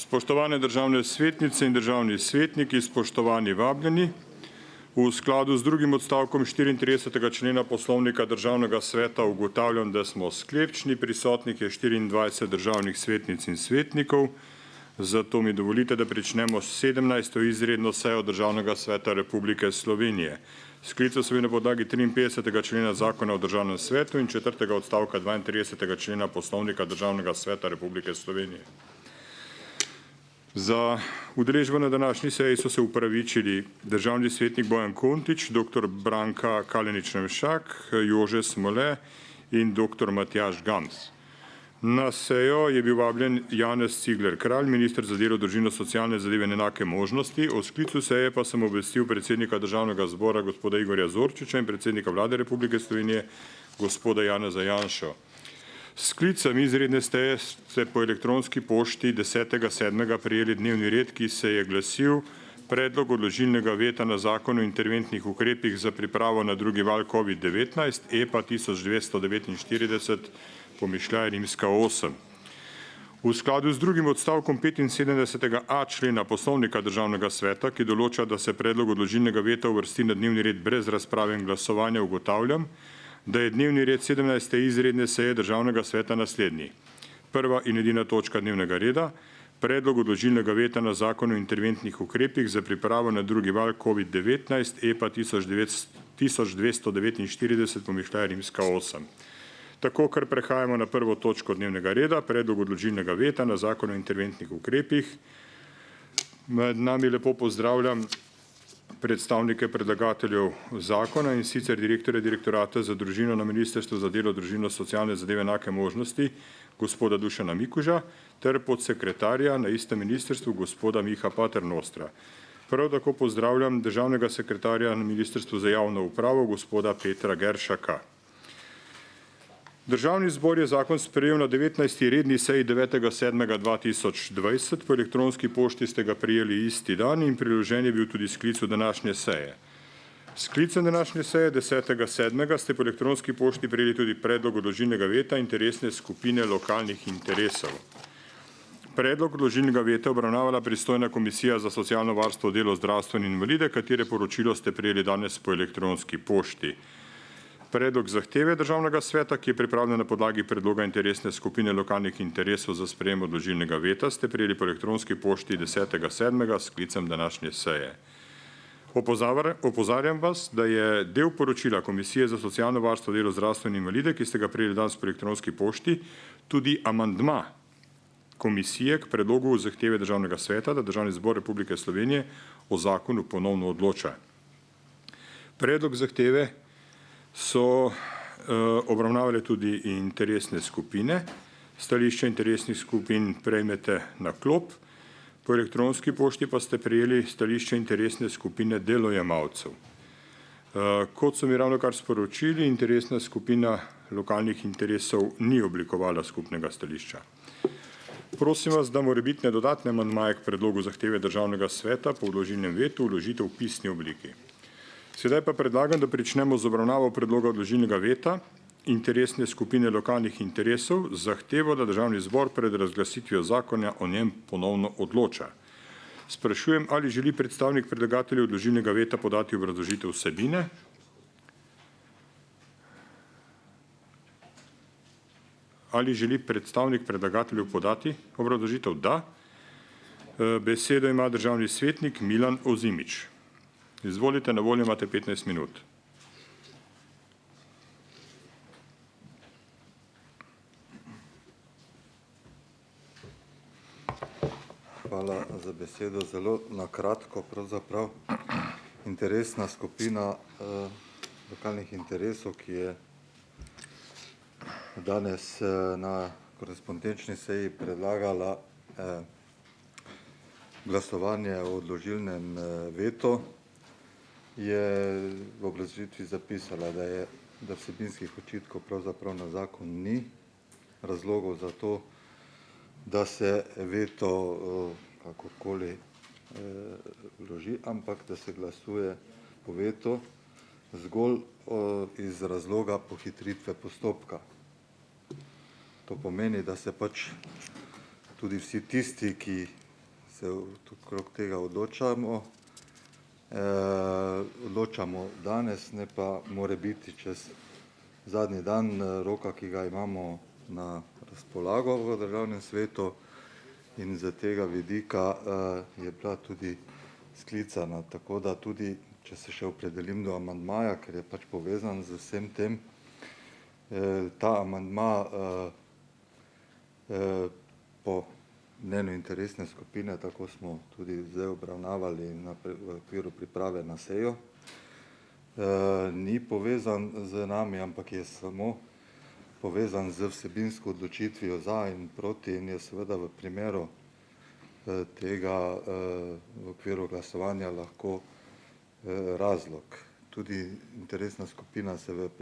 Spoštovane državne svetnice in državni svetniki, spoštovani vabljeni, v skladu z drugim odstavkom 34. člena Poslovnika Državnega sveta ugotavljam, da smo sklepčni, prisotnih je 24 državnih svetnic in svetnikov, zato mi dovolite, da pričnemo s 17. izredno sejo Državnega sveta Republike Slovenije. Sklical sem na podlagi 53. člena Zakona o Državnem svetu in 4. odstavka 32. člena Poslovnika Državnega sveta Republike Slovenije. Za udeležbo na današnji seji so se upravičili državni svetnik Bojan Kontič, dr. Branka Kalenić-Remšak, Jože Smole in dr. Matjaž Gams. Na sejo je bil vabljen Janez Cigler Kralj, minister za delo, družino, socialne zadeve in enake možnosti. O sklicu seje pa sem obvestil predsednika Državnega zbora gospoda Igorja Zorčiča in predsednika Vlade Republike Slovenije gospoda Janeza Janšo. Sklicem izredne seje ste po elektronski pošti 10.7. prejeli dnevni red, ki se je glasil predlog odložilnega veta na zakon o interventnih ukrepih za pripravo na drugi val COVID-19 EPA 1249 pomišljaj rimska 8. V skladu z drugim odstavkom 75a člena Poslovnika Državnega sveta, ki določa, da se predlog odložilnega veta uvrsti na dnevni red brez razprave in glasovanja, ugotavljam, da je dnevni red 17. izredne seje Državnega sveta naslednji. Prva in edina točka dnevnega reda, predlog odložilnega veta na zakon o interventnih ukrepih za pripravo na drugi val COVID-19 EPA 1249 pomišljaj rimska 8. Tako, ker prehajamo na prvo točko dnevnega reda, predlog odložilnega veta na zakon o interventnih ukrepih. Med nami lepo pozdravljam predstavnike predlagateljev zakona in sicer direktorja direktorata za družino na Ministrstvu za delo, družino, socialne zadeve in enake možnosti gospoda Dušana Mikuža ter podsekretarja na istem ministrstvu gospoda Miha Paternostra. Prav tako pozdravljam državnega sekretarja na Ministrstvu za javno upravo gospoda Petra Geršaka. Državni zbor je zakon sprejel na 19. redni seji 9.7.2020, po elektronski pošti ste ga prijeli isti dan in priložen je bil tudi sklicu današnje seje. Sklicem današnje seje 10.7. ste po elektronski pošti prijeli tudi predlog odložilnega veta interesne skupine lokalnih interesov. Predlog odložilnega veta obravnavala pristojna komisija za socialno varstvo, delo, zdravstvo in invalide, katere poročilo ste prijeli danes po elektronski pošti. Predlog zahteve Državnega sveta, ki je pripravljen na podlagi predloga interesne skupine lokalnih interesov za sprejem odložilnega veta, ste prijeli po elektronski pošti 10.7. s sklicem današnje seje. Opozarjam vas, da je del poročila Komisije za socialno varstvo, delo, zdravstvo in invalide, ki ste ga prijeli danes po elektronski pošti, tudi amandma komisije k predlogu zahteve Državnega sveta, da Državni zbor Republike Slovenije o zakonu ponovno odloča. Predlog zahteve so obravnavale tudi interesne skupine. Stališče interesnih skupin prejmete na klop. Po elektronski pošti pa ste prejeli stališče interesne skupine delojemalcev. Kot so mi ravnokar sporočili, interesna skupina lokalnih interesov ni oblikovala skupnega stališča. Prosim vas, da morebitne dodatne amandmaje k predlogu zahteve Državnega sveta po odložilnem vetu vložite v pisni obliki. Sedaj pa predlagam, da pričnemo z obravnavo predloga odložilnega veta interesne skupine lokalnih interesov z zahtevo, da Državni zbor pred razglasitvijo zakona o njem ponovno odloča. Sprašujem, ali želi predstavnik predlagatelja odložilnega veta podati obrazložitev vsebine? Ali želi predstavnik predlagateljev podati obrazložitev? Da. Besedo ima državni svetnik Milan Ozimič. Izvolite, na voljo imate 15 minut. Hvala za besedo. Zelo na kratko, pravzaprav interesna skupina lokalnih interesov, ki je danes na korespondenčni seji predlagala glasovanje o odložilnem vetu, je v obrazložitvi zapisala, da vsebinskih očitkov pravzaprav na zakon ni, razlogov za to, da se veto kakorkoli vloži, ampak da se glasuje po vetu zgolj iz razloga pohitritve postopka. To pomeni, da se pač tudi vsi tisti, ki se okrog tega odločamo. Odločamo danes, ne pa more biti čez zadnji dan roka, ki ga imamo na razpolago v Državnem svetu, in z tega vidika je bila tudi sklicana. Tako da tudi, če se še opredelim do amandmaja, ker je pač povezan z vsem tem, ta amandma po mnenju interesne skupine, tako smo tudi zdaj obravnavali v okviru priprave na sejo, ni povezan z nami, ampak je samo povezan z vsebinsko odločitvijo za in proti, in je seveda v primeru tega v okviru glasovanja lahko razlog. Tudi interesna skupina se v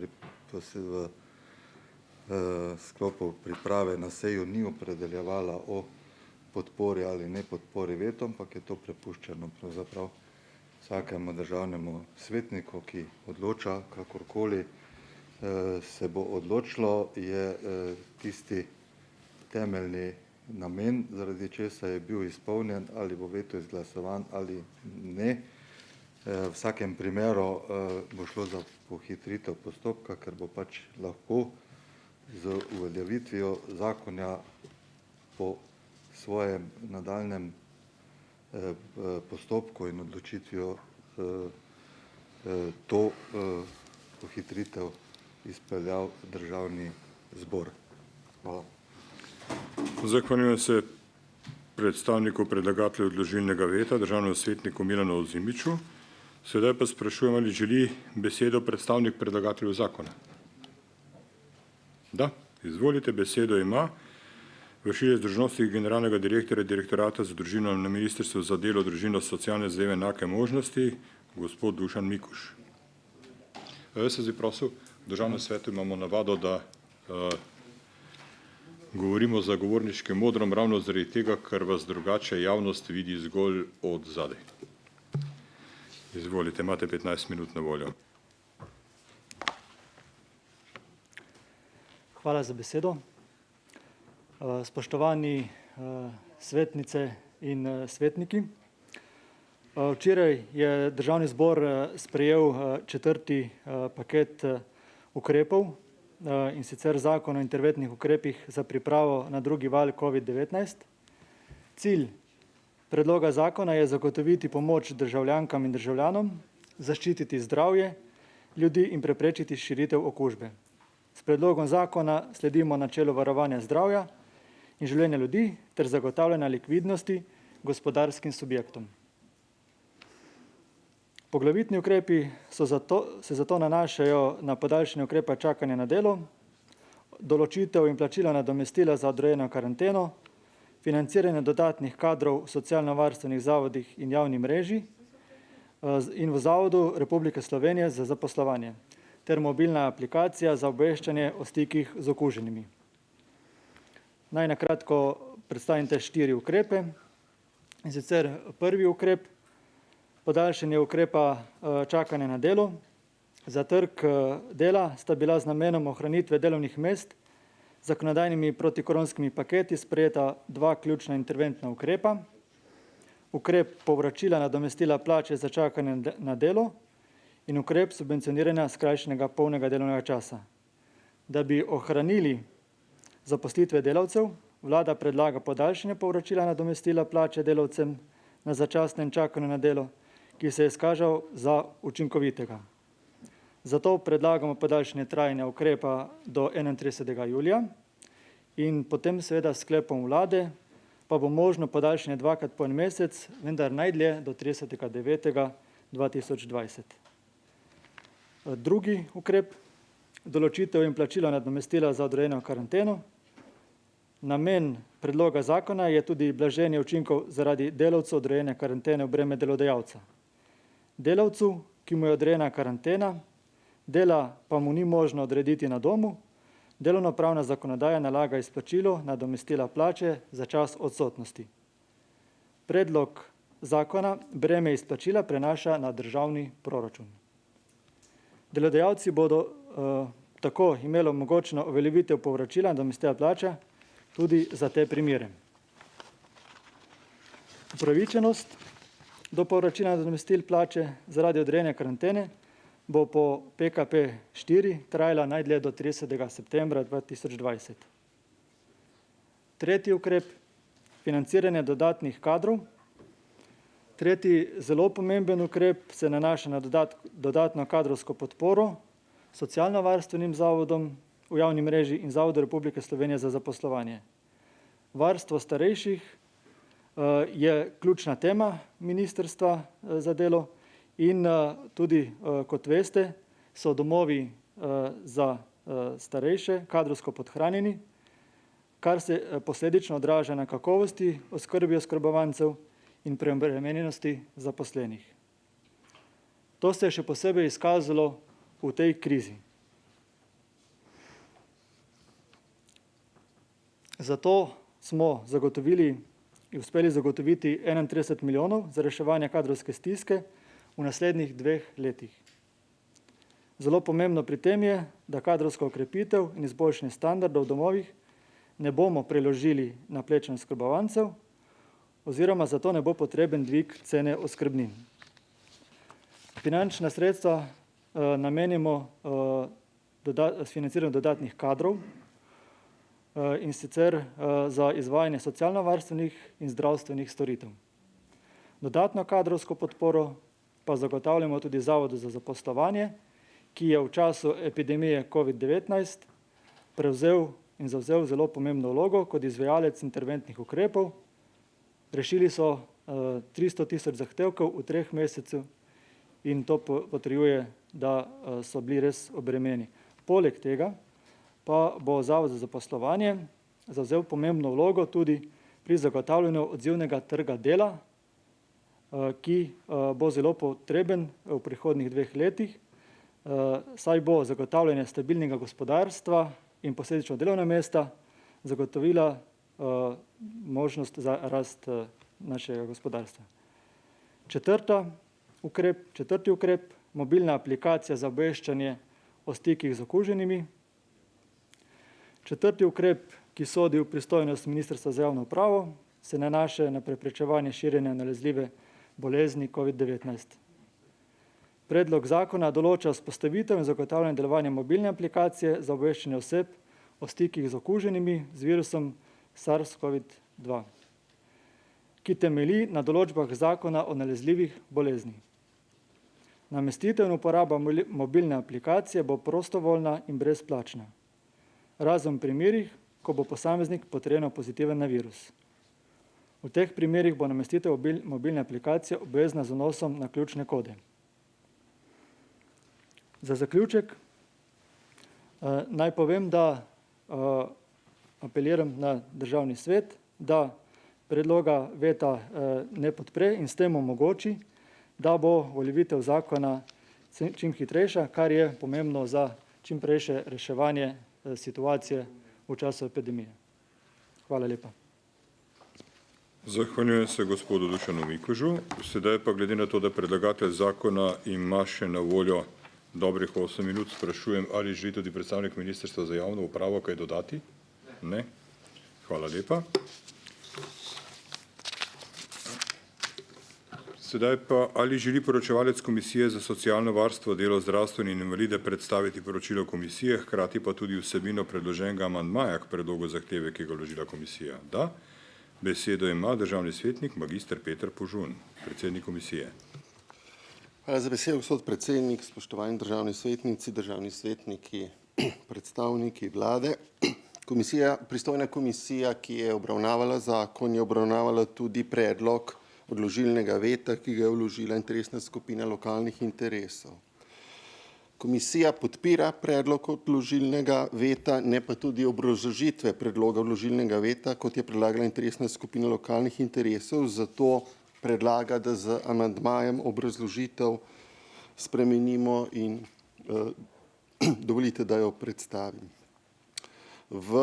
sklopu priprave na sejo ni opredeljevala o podpori ali ne podpori vetu, ampak je to prepuščeno pravzaprav vsakemu državnemu svetniku, ki odloča, kakorkoli se bo odločilo, je tisti temeljni namen, zaradi česa je bil izpolnjen, ali bo veto izglasovan ali ne. V vsakem primeru bo šlo za pohitritev postopka, ker bo pač lahko z uveljavitvijo zakona po svojem nadaljnjem postopku in odločitvijo to pohitritev izpeljal Državni zbor. Hvala. Zahvaljujem se predstavniku predlagatelja odložilnega veta, državnemu svetniku Milanu Ozimiču. Sedaj pa sprašujem, ali želi besedo predstavnik predlagateljev zakona. Da, izvolite, besedo ima vršilec dolžnosti generalnega direktorja Direktorata za družino na Ministrstvu za delo, družino, socialne zadeve in enake možnosti, gospod Dušan Mikuš. Jaz se zdaj prosil, v Državnem svetu imamo navado, da govorimo za govorniškim modrom ravno zaradi tega, ker vas drugače javnost vidi zgolj od zadaj. Izvolite, imate 15 minut na voljo. Hvala za besedo. Spoštovani svetnice in svetniki. Včeraj je Državni zbor sprejel četrti paket ukrepov, in sicer Zakon o interventnih ukrepih za pripravo na drugi val COVID-19. Cilj predloga zakona je zagotoviti pomoč državljankam in državljanom, zaščititi zdravje ljudi in preprečiti širitev okužbe. S predlogom zakona sledimo načelu varovanja zdravja in življenja ljudi ter zagotavljanja likvidnosti gospodarskim subjektom. Poglavitni ukrepi se zato nanašajo na podaljšanje ukrepa čakanja na delo, določitev in plačila nadomestila za odrejeno karanteno, financiranje dodatnih kadrov v socialno-varstvenih zavodih in javni mreži in v Zavodu Republike Slovenije za zaposlovanje ter mobilna aplikacija za obveščanje o stikih z okuženimi. Naj na kratko predstavim te 4 ukrepe. In sicer prvi ukrep, podaljšanje ukrepa čakanja na delo. Za trg dela sta bila z namenom ohranitve delovnih mest z zakonodajnimi protikoronskimi paketi sprejeta 2 ključna interventna ukrepa. Ukrep povračila nadomestila plače za čakanje na delo in ukrep subvencioniranja skrajšanega polnega delovnega časa. Da bi ohranili zaposlitve delavcev, vlada predlaga podaljšanje povračila nadomestila plače delavcem na začasnem čakanju na delo, ki se je izkazal za učinkovitega. Zato predlagamo podaljšanje trajanja ukrepa do 31. julija in potem seveda sklepom vlade pa bo možno podaljšanje 2-krat po en mesec, vendar najdlje do 30.9.2020. Drugi ukrep, določitev in plačilo nadomestila za odrejeno karanteno. Namen predloga zakona je tudi blaženje učinkov zaradi delavcev odrejene karantene v breme delodajalca. Delavcu, ki mu je odrejena karantena, dela pa mu ni možno odrediti na domu, delovnopravna zakonodaja nalaga izplačilo nadomestila plače za čas odsotnosti. Predlog zakona breme izplačila prenaša na državni proračun. Delodajalci bodo tako imeli omogočeno uveljavitev povračila nadomestila plača tudi za te primere. Upravičenost do povračila nadomestil plače zaradi odrejene karantene bo po PKP 4 trajala najdlje do 30. septembra 2020. Tretji ukrep, financiranje dodatnih kadrov. Tretji zelo pomemben ukrep se nanaša na dodatno kadrovsko podporo socialno-varstvenim zavodom v javni mreži in Zavodu Republike Slovenije za zaposlovanje. Varstvo starejših je ključna tema Ministrstva za delo in tudi, kot veste, so domovi za starejše kadrovsko podhranjeni, kar se posledično odraža na kakovosti oskrbe oskrbovancev in preobremenjenosti zaposlenih. To se je še posebej izkazalo v tej krizi. Zato smo uspeli zagotoviti 31 milijonov za reševanje kadrovske stiske v naslednjih 2 letih. Zelo pomembno pri tem je, da kadrovsko okrepitev in izboljšanje standardov v domovih ne bomo preložili na pleča oskrbovancev oziroma zato ne bo potreben dvig cene oskrbnin. Finančna sredstva namenimo financiranju dodatnih kadrov in sicer za izvajanje socialno-varstvenih in zdravstvenih storitev. Dodatno kadrovsko podporo pa zagotavljamo tudi Zavodu za zaposlovanje, ki je v času epidemije COVID-19 prevzel in zavzel zelo pomembno vlogo kot izvajalec interventnih ukrepov. Rešili so 300 tisoč zahtevkov v 3 mesecih in to potrjuje, da so bili res obremenjeni. Poleg tega pa bo Zavod za zaposlovanje zavzel pomembno vlogo tudi pri zagotavljanju odzivnega trga dela, ki bo zelo potreben v prihodnjih 2 letih, saj bo zagotavljanje stabilnega gospodarstva in posledično delovna mesta zagotovila možnost za rast našega gospodarstva. Četrti ukrep, mobilna aplikacija za obveščanje o stikih z okuženimi. Četrti ukrep, ki sodi v pristojnost Ministrstva za javno upravo, se nanaša na preprečevanje širjenja nalezljive bolezni COVID-19. Predlog zakona določa vzpostavitev in zagotavljanje delovanja mobilne aplikacije za obveščanje oseb o stikih z okuženimi z virusom SARS-CoV-2, ki temelji na določbah zakona o nalezljivih boleznih. Namestitev in uporaba mobilne aplikacije bo prostovoljna in brezplačna, razen v primerih, ko bo posameznik potrjeno pozitiven na virus. V teh primerih bo namestitev mobilne aplikacije obvezna z vnosom na ključne kode. Za zaključek naj povem, da apeliram na Državni svet, da predloga veta ne podpre in s tem omogoči, da bo uveljavitev zakona čim hitrejša, kar je pomembno za čimprejše reševanje situacije v času epidemije. Hvala lepa. Zahvaljujem se gospodu Dušanu Mikužu. Sedaj pa glede na to, da predlagatelj zakona ima še na voljo dobrih 8 minut, sprašujem, ali želi tudi predstavnik Ministrstva za javno upravo kaj dodati? Ne. Hvala lepa. Sedaj pa, ali želi poročevalec Komisije za socialno varstvo, delo, zdravstvo in invalide predstaviti poročilo komisije, hkrati pa tudi vsebino predloženega amandmaja k predlogu zahteve, ki ga vložila komisija? Da. Besedo ima državni svetnik magister Peter Požun, predsednik komisije. Hvala za besedo, gospod predsednik, spoštovani državni svetnici, državni svetniki, predstavniki vlade. Pristojna komisija, ki je obravnavala zakon, je obravnavala tudi predlog odložilnega veta, ki ga je vložila interesna skupina lokalnih interesov. Komisija podpira predlog odložilnega veta, ne pa tudi obrazložitve predloga odložilnega veta, kot je predlagala interesna skupina lokalnih interesov, zato predlaga, da z amandmajem obrazložitev spremenimo in dovolite, da jo predstavim. V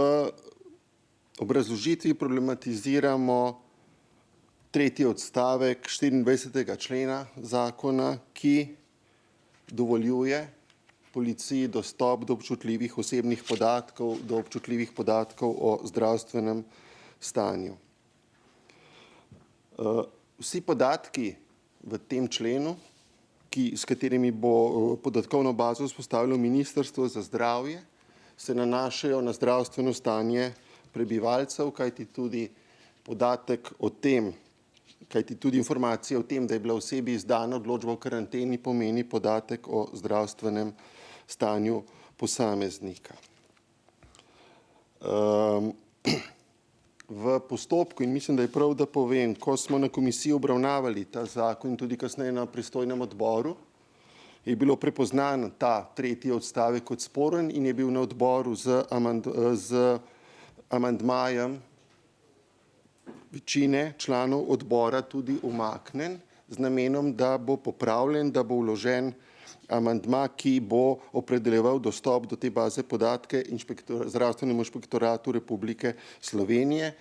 obrazložitvi problematiziramo 3. odstavek 24. člena zakona, ki dovoljuje policiji dostop do občutljivih osebnih podatkov, do občutljivih podatkov o zdravstvenem stanju. Vsi podatki v tem členu, s katerimi bo podatkovno bazo vzpostavilo Ministrstvo za zdravje, se nanašajo na zdravstveno stanje prebivalcev, kajti tudi podatek o tem, kajti tudi informacija o tem, da je bila osebi izdana odločba o karanteni, pomeni podatek o zdravstvenem stanju posameznika. V postopku, in mislim, da je prav, da povem, ko smo na komisiji obravnavali ta zakon in tudi kasneje na pristojnem odboru, je bilo prepoznan ta tretji odstavek kot sporen in je bil na odboru z amandmajem večine članov odbora tudi umaknjen z namenom, da bo popravljen, da bo vložen amandma, ki bo opredeljeval dostop do te baze podatke Zdravstvenemu inšpektoratu Republike Slovenije.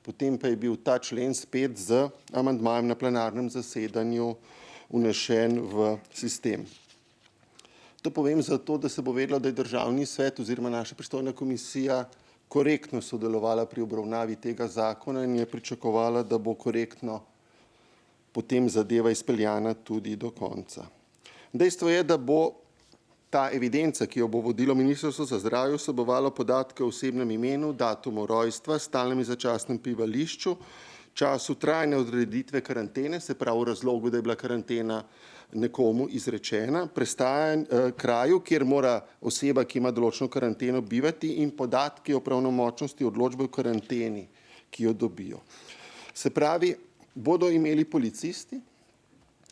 Potem pa je bil ta člen spet z amandmajem na plenarnem zasedanju vnešen v sistem. To povem zato, da se bo vedelo, da je Državni svet oziroma naša pristojna komisija korektno sodelovala pri obravnavi tega zakona in je pričakovala, da bo korektno potem zadeva izpeljana tudi do konca. Dejstvo je, da bo ta evidenca, ki jo bo vodilo Ministrstvo za zdravje, vsebovala podatke o osebnem imenu, datumu rojstva, stalnem in začasnem bivališču, času trajne odreditve karantene, se pravi v razlogu, da je bila karantena nekomu izrečena, kraju, kjer mora oseba, ki ima določeno karanteno, bivati, in podatki o pravnomočnosti odločbe o karanteni, ki jo dobijo. Se pravi, bodo imeli policisti,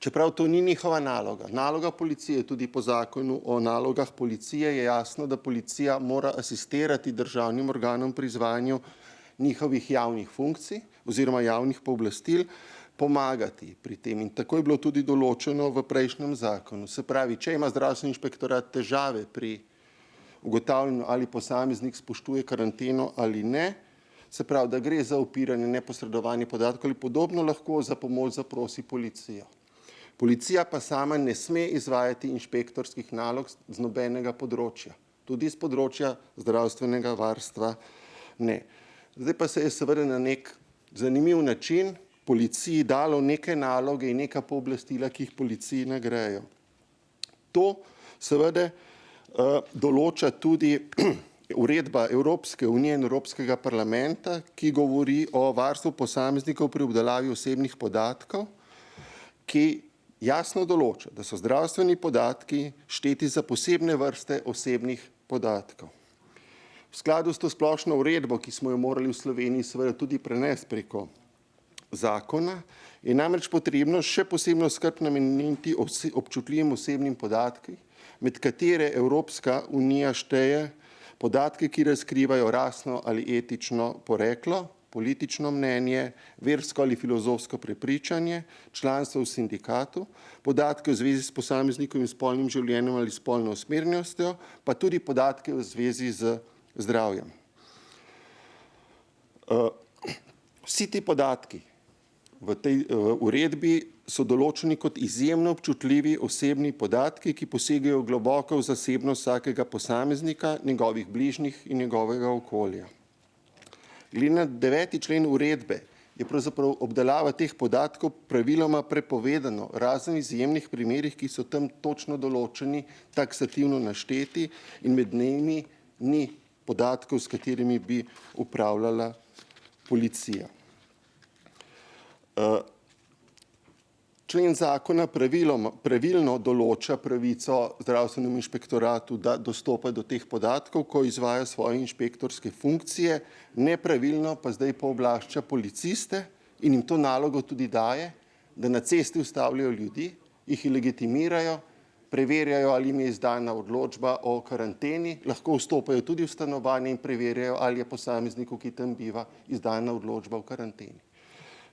čeprav to ni njihova naloga. Naloga policije, tudi po zakonu o nalogah policije, je jasno, da policija mora asistirati državnim organom pri izvajanju njihovih javnih funkcij oziroma javnih pooblastil, pomagati pri tem. In tako je bilo tudi določeno v prejšnjem zakonu. Se pravi, če ima zdravstveni inšpektorat težave pri ugotavljanju, ali posameznik spoštuje karanteno ali ne, se pravi, da gre za upiranje, neposredovanje podatkov ali podobno, lahko za pomoč zaprosi policijo. Policija pa sama ne sme izvajati inšpektorskih nalog z nobenega področja, tudi z področja zdravstvenega varstva ne. Zdaj pa se je seveda na nek zanimiv način policiji dalo neke naloge in neka pooblastila, ki jih policiji ne grejo. To seveda določa tudi uredba Evropske unije in Evropskega parlamenta, ki govori o varstvu posameznikov pri obdelavi osebnih podatkov, ki jasno določa, da so zdravstveni podatki šteti za posebne vrste osebnih podatkov. V skladu s to splošno uredbo, ki smo jo morali v Sloveniji seveda tudi prenesti preko zakona, je namreč potrebno še posebno skrb nameniti občutljivim osebnim podatkom, med katere Evropska unija šteje podatke, ki razkrivajo rasno ali etično poreklo, politično mnenje, versko ali filozofsko prepričanje, članstvo v sindikatu, podatke v zvezi s posameznikovim spolnim življenjem ali spolno usmerjenostjo, pa tudi podatke v zvezi z zdravjem. Vsi ti podatki v tej uredbi so določeni kot izjemno občutljivi osebni podatki, ki posegajo globoko v zasebnost vsakega posameznika, njegovih bližnjih in njegovega okolja. Glede na 9. člen uredbe je pravzaprav obdelava teh podatkov praviloma prepovedano, razen v izjemnih primerih, ki so tam točno določeni, taksativno našteti, in med njimi ni podatkov, s katerimi bi upravljala policija. Člen zakona pravilno določa pravico zdravstvenemu inšpektoratu, da dostopa do teh podatkov, ko izvaja svoje inšpektorske funkcije, nepravilno pa zdaj pooblašča policiste in jim to nalogo tudi daje, da na cesti ustavljajo ljudi, jih legitimirajo, preverjajo, ali jim je izdana odločba o karanteni, lahko vstopajo tudi v stanovanje in preverjajo, ali je posamezniku, ki tam biva, izdana odločba o karanteni.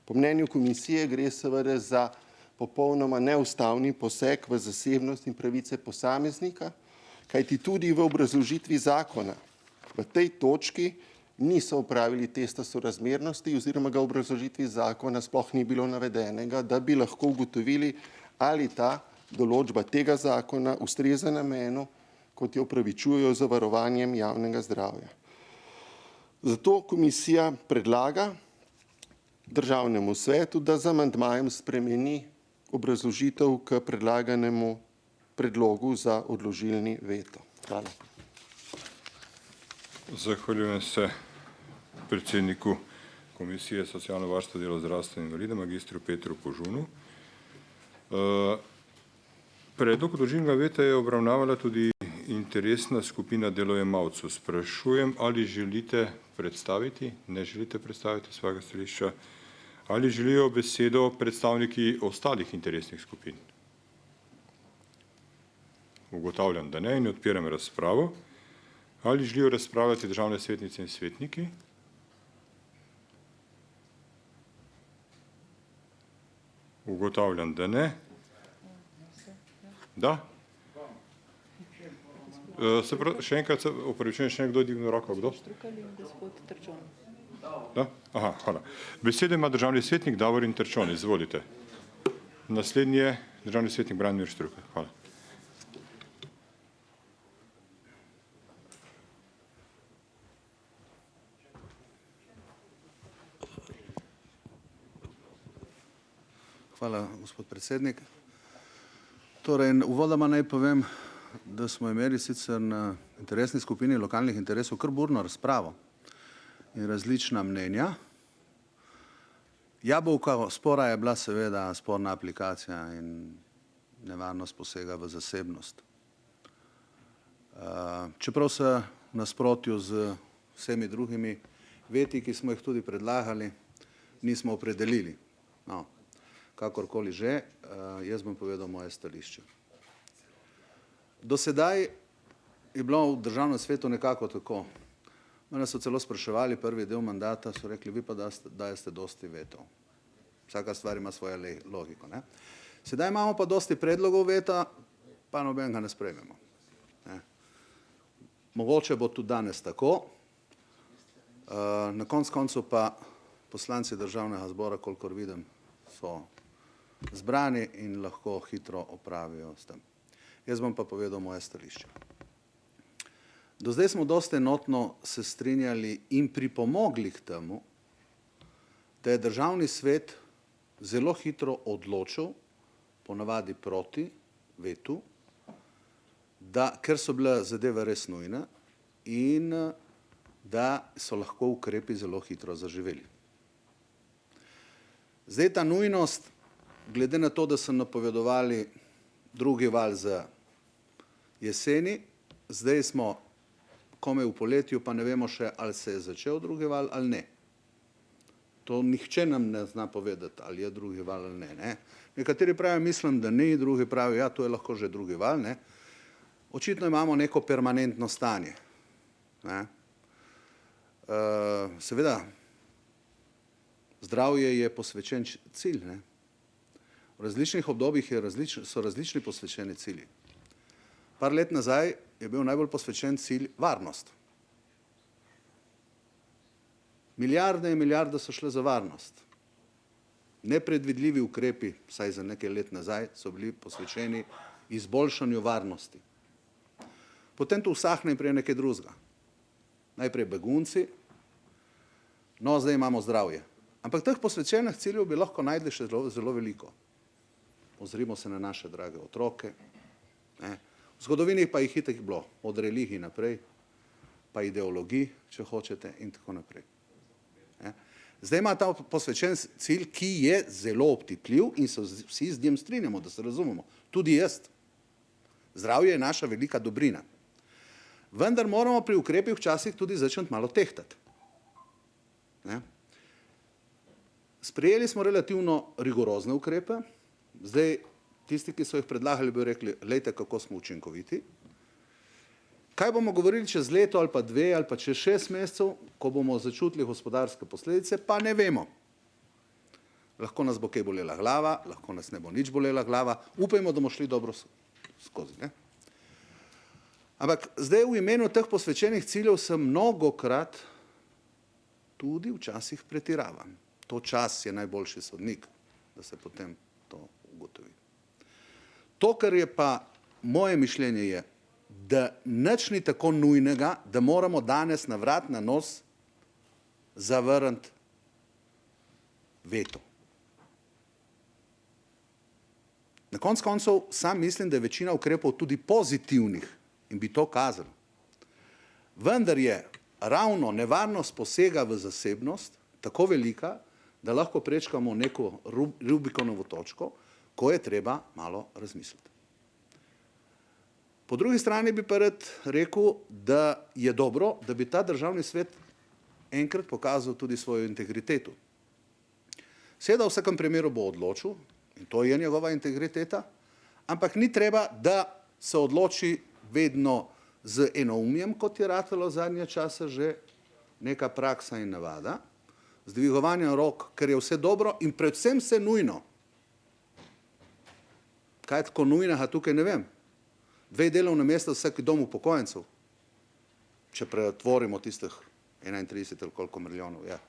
Po mnenju komisije gre seveda za popolnoma neustavni poseg v zasebnost in pravice posameznika, kajti tudi v obrazložitvi zakona v tej točki niso opravili testa sorazmernosti oziroma ga v obrazložitvi zakona sploh ni bilo navedenega, da bi lahko ugotovili, ali ta določba tega zakona ustreza namenu, kot jo upravičujejo z varovanjem javnega zdravja. Zato komisija predlaga, državnemu svetu, da z amandmajem spremeni obrazložitev k predlaganemu predlogu za odložilni veto. Hvala. Zahvaljujem se predsedniku Komisije socialno varstvo, delo, zdravstvo in invalide, magistru Petru Požunu. Predlog odložilnega veta je obravnavala tudi interesna skupina delojemalcev. Sprašujem, ali želite predstaviti, ne želite predstaviti svojega stališča, ali želijo besedo predstavniki ostalih interesnih skupin. Ugotavljam, da ne, in odpiram razpravo. Ali želijo razpravljati državne svetnice in svetniki? Ugotavljam, da ne. Da? Še enkrat se opravičujem, še nekdo dvignil roko. Kdo? Da? Aha, hvala. Besedo ima državni svetnik Davorin Terčon. Izvolite. Naslednji je državni svetnik Branimir Štrukelj. Hvala. Hvala, gospod predsednik. Torej, uvodoma naj povem, da smo imeli sicer na interesni skupini lokalnih interesov kar burno razpravo in različna mnenja. Jabolka spora je bila seveda sporna aplikacija in nevarnost posega v zasebnost. Čeprav se v nasprotju z vsemi drugimi veti, ki smo jih tudi predlagali, nismo opredelili. No, kakorkoli že, jaz bom povedal moje stališče. Do sedaj je bilo v državnem svetu nekako tako. Mene so celo spraševali prvi del mandata, so rekli, vi pa dajeste dosti vetov. Vsaka stvar ima svojo logiko. Ne? Sedaj imamo pa dosti predlogov veta, pa nobenega ne sprejmemo. Ne? Mogoče bo tudi danes tako. Na koncu koncev pa poslanci državnega zbora, kolikor vidim, so zbrani in lahko hitro opravijo s tem. Jaz bom pa povedal moje stališče. Do zdaj smo dosti enotno se strinjali in pripomogli k temu, da je državni svet zelo hitro odločil, ponavadi proti vetu, ker so bile zadeve res nujne in da so lahko ukrepi zelo hitro zaživeli. Zdaj ta nujnost, glede na to, da so napovedovali drugi val za jeseni, zdaj smo komaj v poletju, pa ne vemo še, ali se je začel drugi val ali ne. To nihče nam ne zna povedati, ali je drugi val ali ne. Nekateri pravijo, mislim, da ni, drugi pravijo, ja, to je lahko že drugi val. Ne. Očitno imamo neko permanentno stanje. Ne. Seveda, zdravje je posvečen cilj. Ne. V različnih obdobjih so različni posvečeni cilji. Par let nazaj je bil najbolj posvečen cilj varnost. Milijarde in milijarde so šle za varnost. Nepredvidljivi ukrepi, vsaj za nekaj let nazaj, so bili posvečeni izboljšanju varnosti. Potem to usahne in prije nekaj drugega. Najprej begunci, no zdaj imamo zdravje. Ampak teh posvečenih ciljev bi lahko najdli še zelo veliko. Ozrimo se na naše drage otroke. Ne. V zgodovini pa jih itak bilo, od religij naprej, pa ideologij, če hočete, in tako naprej. Ne. Zdaj ima ta posvečen cilj, ki je zelo obtipljiv in se vsi z njim strinjamo, da se razumemo. Tudi jaz. Zdravje je naša velika dobrina. Vendar moramo pri ukrepih včasih tudi začeti malo tehtati. Ne. Sprejeli smo relativno rigorozne ukrepe. Zdaj, tisti, ki so jih predlagali, bi rekli, glejte, kako smo učinkoviti. Kaj bomo govorili čez leto ali pa dve ali pa čez 6 mesecev, ko bomo začutili gospodarske posledice, pa ne vemo. Lahko nas bo kaj bolela glava, lahko nas ne bo nič bolela glava. Upajmo, da bomo šli dobro skozi. Ne? Ampak zdaj v imenu teh posvečenih ciljev sem mnogokrat tudi včasih pretiravam. To čas je najboljši sodnik, da se potem to ugotovi. To, kar je pa moje mišljenje je, da nič ni tako nujnega, da moramo danes na vrat na nos zavrniti veto. Na koncu koncev sam mislim, da je večina ukrepov tudi pozitivnih in bi to kazalo. Vendar je ravno nevarnost posega v zasebnost tako velika, da lahko prečkamo neko Rubikonovo točko, ko je treba malo razmisliti. Po drugi strani bi pa rad rekel, da je dobro, da bi ta državni svet enkrat pokazal tudi svojo integriteto. Seveda v vsakem primeru bo odločil, in to je njegova integriteta, ampak ni treba, da se odloči vedno z enoumjem, kot je ratalo zadnje čase že neka praksa in navada, z dvigovanjem rok, ker je vse dobro in predvsem vse nujno. Kaj je tako nujnega, tukaj ne vem. 2 delovna mesta za vsak dom upokojencev, če pretvorimo tistih 31 ali koliko milijonov je.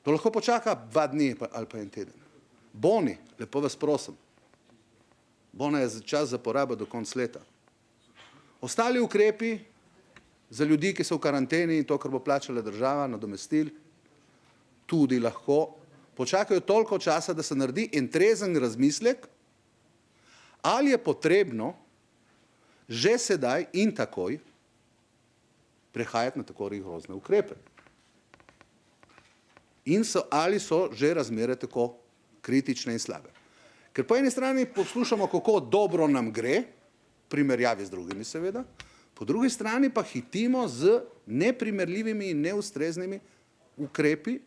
To lahko počaka 2 dni ali pa 1 teden. Boni, lepo vas prosim. Bona je čas za porabo do konca leta. Ostali ukrepi za ljudi, ki so v karanteni in to, kar bo plačala država, nadomestil, tudi lahko počakajo toliko časa, da se naredi en trezen razmislek, ali je potrebno že sedaj in takoj prehajati na tako rigorozne ukrepe. In ali so že razmere tako kritične in slabe. Ker po eni strani poslušamo, kako dobro nam gre, v primerjavi z drugimi seveda, po drugi strani pa hitimo z neprimerljivimi in neustreznimi ukrepi,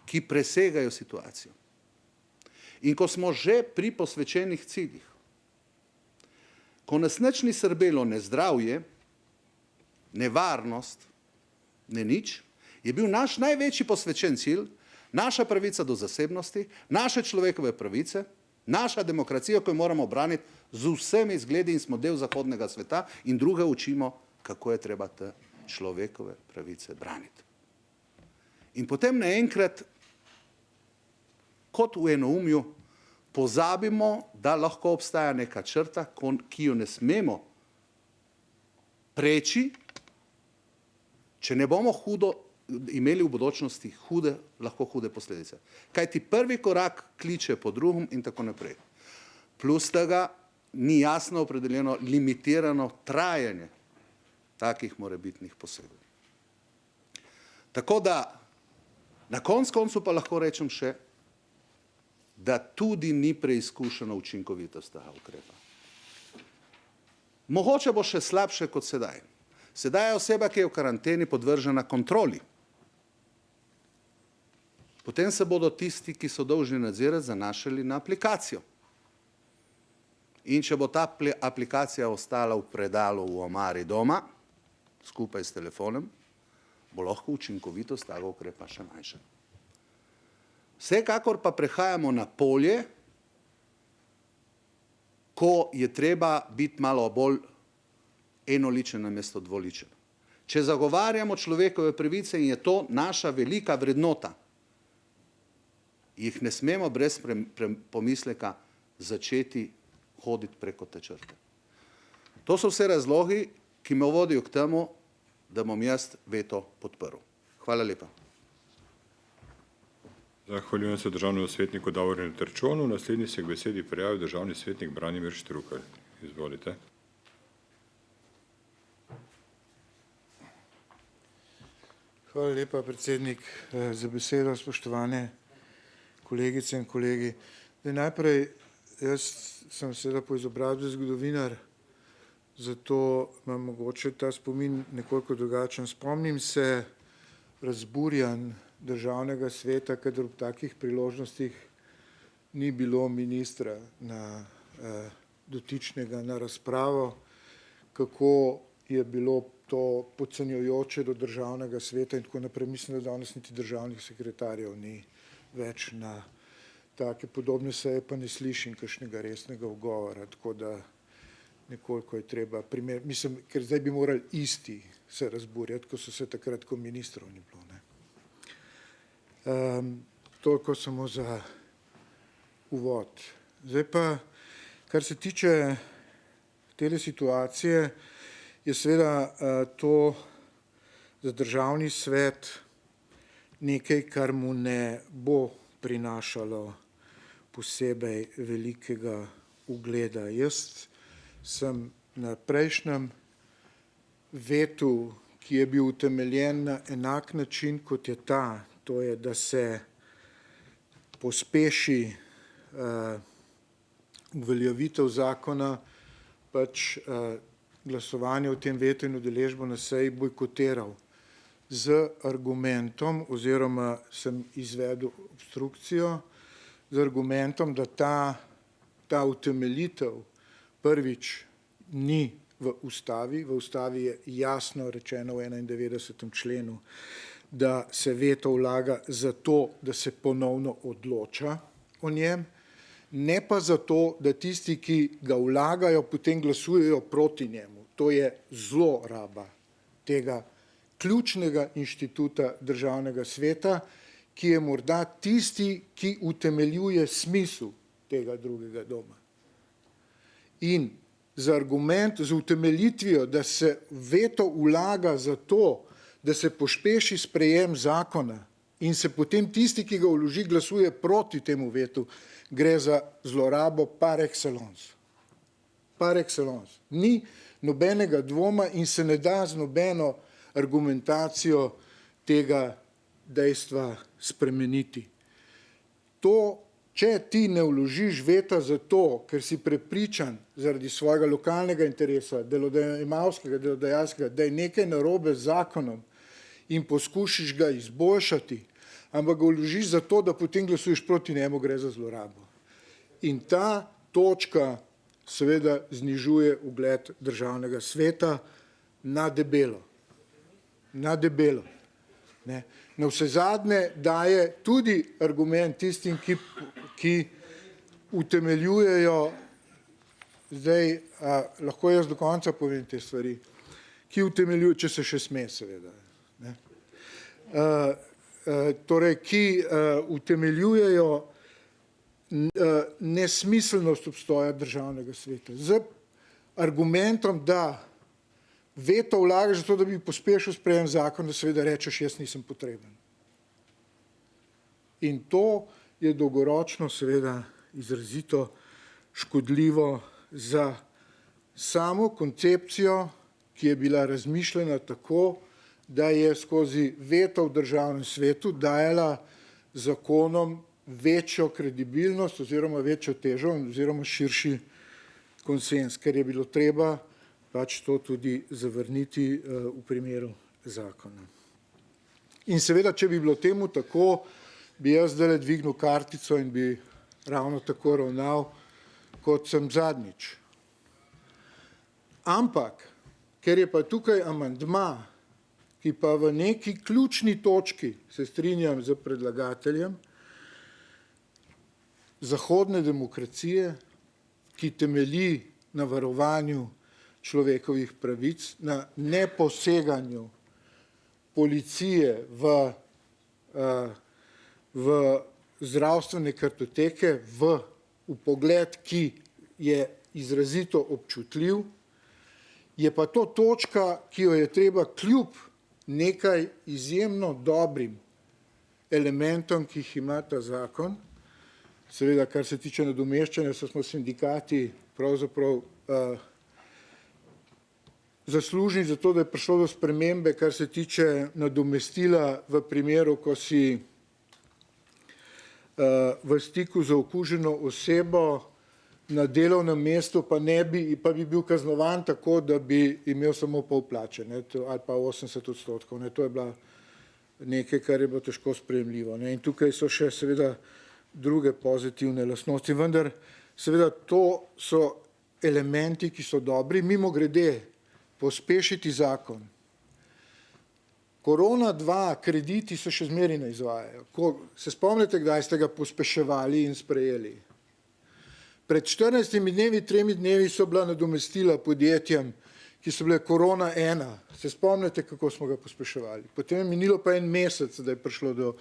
ki presegajo situacijo. In ko smo že pri posvečenih ciljih, ko nas nič ni srbelo, ne zdravje, ne varnost, ne nič, je bil naš največji posvečen cilj naša pravica do zasebnosti, naše človekove pravice, naša demokracija, ko jo moramo braniti z vsemi zgledi in smo del zahodnega sveta in druge učimo, kako je treba te človekove pravice braniti. In potem naenkrat, kot v enoumju, pozabimo, da lahko obstaja neka črta, ki jo ne smemo preči, če ne bomo imeli v bodočnosti lahko hude posledice. Kajti prvi korak kliče po drugem in tako naprej. Plus tega ni jasno opredeljeno limitirano trajanje takih morebitnih posegov. Tako da na koncu pa lahko rečem še, da tudi ni preizkušena učinkovitost tega ukrepa. Mogoče bo še slabše kot sedaj. Sedaj je oseba, ki je v karanteni, podvržena kontroli. Potem se bodo tisti, ki so dolžni nadzirati, zanašali na aplikacijo. In če bo ta aplikacija ostala v predalu v omari doma, skupaj s telefonom, bo lahko učinkovitost tega ukrepa še manjša. Vsekakor pa prehajamo na polje, ko je treba biti malo bolj enoličen namesto dvoličen. Če zagovarjamo človekove pravice in je to naša velika vrednota, jih ne smemo brez pomisleka začeti hoditi preko te črte. To so vse razlogi, ki me vodijo k temu, da bom jaz veto podprl. Hvala lepa. Zahvaljujem se državnemu svetniku Davorinu Terčonu. Naslednji se k besedi prijavil državni svetnik Branimir Štrukelj. Izvolite. Hvala lepa, predsednik, za besedo, spoštovane kolegice in kolegi. Najprej, jaz sem seveda po izobrazbi zgodovinar, zato imam mogoče ta spomin nekoliko drugačen. Spomnim se razburjanj državnega sveta, kadar ob takih priložnostih ni bilo ministra dotičnega na razpravo, kako je bilo to podcenjujoče do državnega sveta in tako naprej. Mislim, da danes niti državnih sekretarjev ni več na take podobne seje, pa ne slišim kakšnega resnega ugovora, tako da nekoliko je treba mislim, ker zdaj bi morali isti se razburjati, ko so se takrat, ko ministrov ni bilo. Toliko samo za uvod. Zdaj pa, kar se tiče tele situacije, je seveda to za državni svet nekaj, kar mu ne bo prinašalo posebej velikega ugleda. Jaz sem na prejšnjem vetu, ki je bil utemeljen na enak način, kot je ta, to je, da se pospeši uveljavitev zakona, pač glasovanje o tem vetu in udeležbo na seji bojkotiral z argumentom, oziroma sem izvedel obstrukcijo, z argumentom, da ta utemeljitev prvič ni v ustavi. V ustavi je jasno rečeno v 91. členu, da se veto vlaga zato, da se ponovno odloča o njem, ne pa zato, da tisti, ki ga vlagajo, potem glasujejo proti njemu. To je zloraba tega ključnega inštituta Državnega sveta, ki je morda tisti, ki utemeljuje smisel tega drugega doma. In z utemeljitvijo, da se veto vlaga zato, da se pospeši sprejem zakona in se potem tisti, ki ga vloži, glasuje proti temu vetu, gre za zlorabo par excellence. Par excellence. Ni nobenega dvoma in se ne da z nobeno argumentacijo tega dejstva spremeniti. To, če ti ne vložiš veta zato, ker si prepričan zaradi svojega lokalnega interesa, delodajalskega, da je nekaj narobe z zakonom in poskušiš ga izboljšati, ampak ga vložiš zato, da potem glasuješ proti njemu, gre za zlorabo. In ta točka seveda znižuje ugled Državnega sveta na debelo. Na debelo. Ne. Navsezadnje daje tudi argument tistim, ki utemeljujejo, zdaj lahko jaz do konca povem te stvari, ki utemeljujejo, če se še sme seveda, ne. Torej, ki utemeljujejo nesmiselnost obstoja Državnega sveta z argumentom, da veto vlagaš zato, da bi pospešil sprejem zakona, da seveda rečeš, jaz nisem potreben. In to je dolgoročno seveda izrazito škodljivo za samo koncepcijo, ki je bila razmišljena tako, da je skozi veto v Državnem svetu dajala zakonom večjo kredibilnost oziroma večjo težo oziroma širši konsens, ker je bilo treba pač to tudi zavrniti v primeru zakona. In seveda, če bi bilo temu tako, bi jaz zdajle dvignil kartico in bi ravno tako ravnal, kot sem zadnjič. Ampak, ker je pa tukaj amandma, ki pa v neki ključni točki, se strinjam z predlagateljem, zahodne demokracije, ki temelji na varovanju človekovih pravic, na neposeganju policije v zdravstvene kartoteke, v vpogled, ki je izrazito občutljiv, je pa to točka, ki jo je treba kljub nekaj izjemno dobrim elementom, ki jih ima ta zakon, seveda, kar se tiče nadomeščanja, smo sindikati pravzaprav zaslužni za to, da je prišlo do spremembe, kar se tiče nadomestila v primeru, ko si v stiku z okuženo osebo na delovnem mestu, pa bi bil kaznovan tako, da bi imel samo pol plače, ali pa 80%. To je bila nekaj, kar je bilo težko sprejemljivo. In tukaj so še seveda druge pozitivne lastnosti, vendar seveda to so elementi, ki so dobri. Mimogrede, pospešiti zakon. Korona 2 krediti se še zmeraj ne izvajajo. Se spomnite, kdaj ste ga pospeševali in sprejeli? Pred 14 dnevi, 3 dnevi so bila nadomestila podjetjem, ki so bile korona 1. Se spomnite, kako smo ga pospeševali? Potem je minilo pa en mesec, da je prišlo do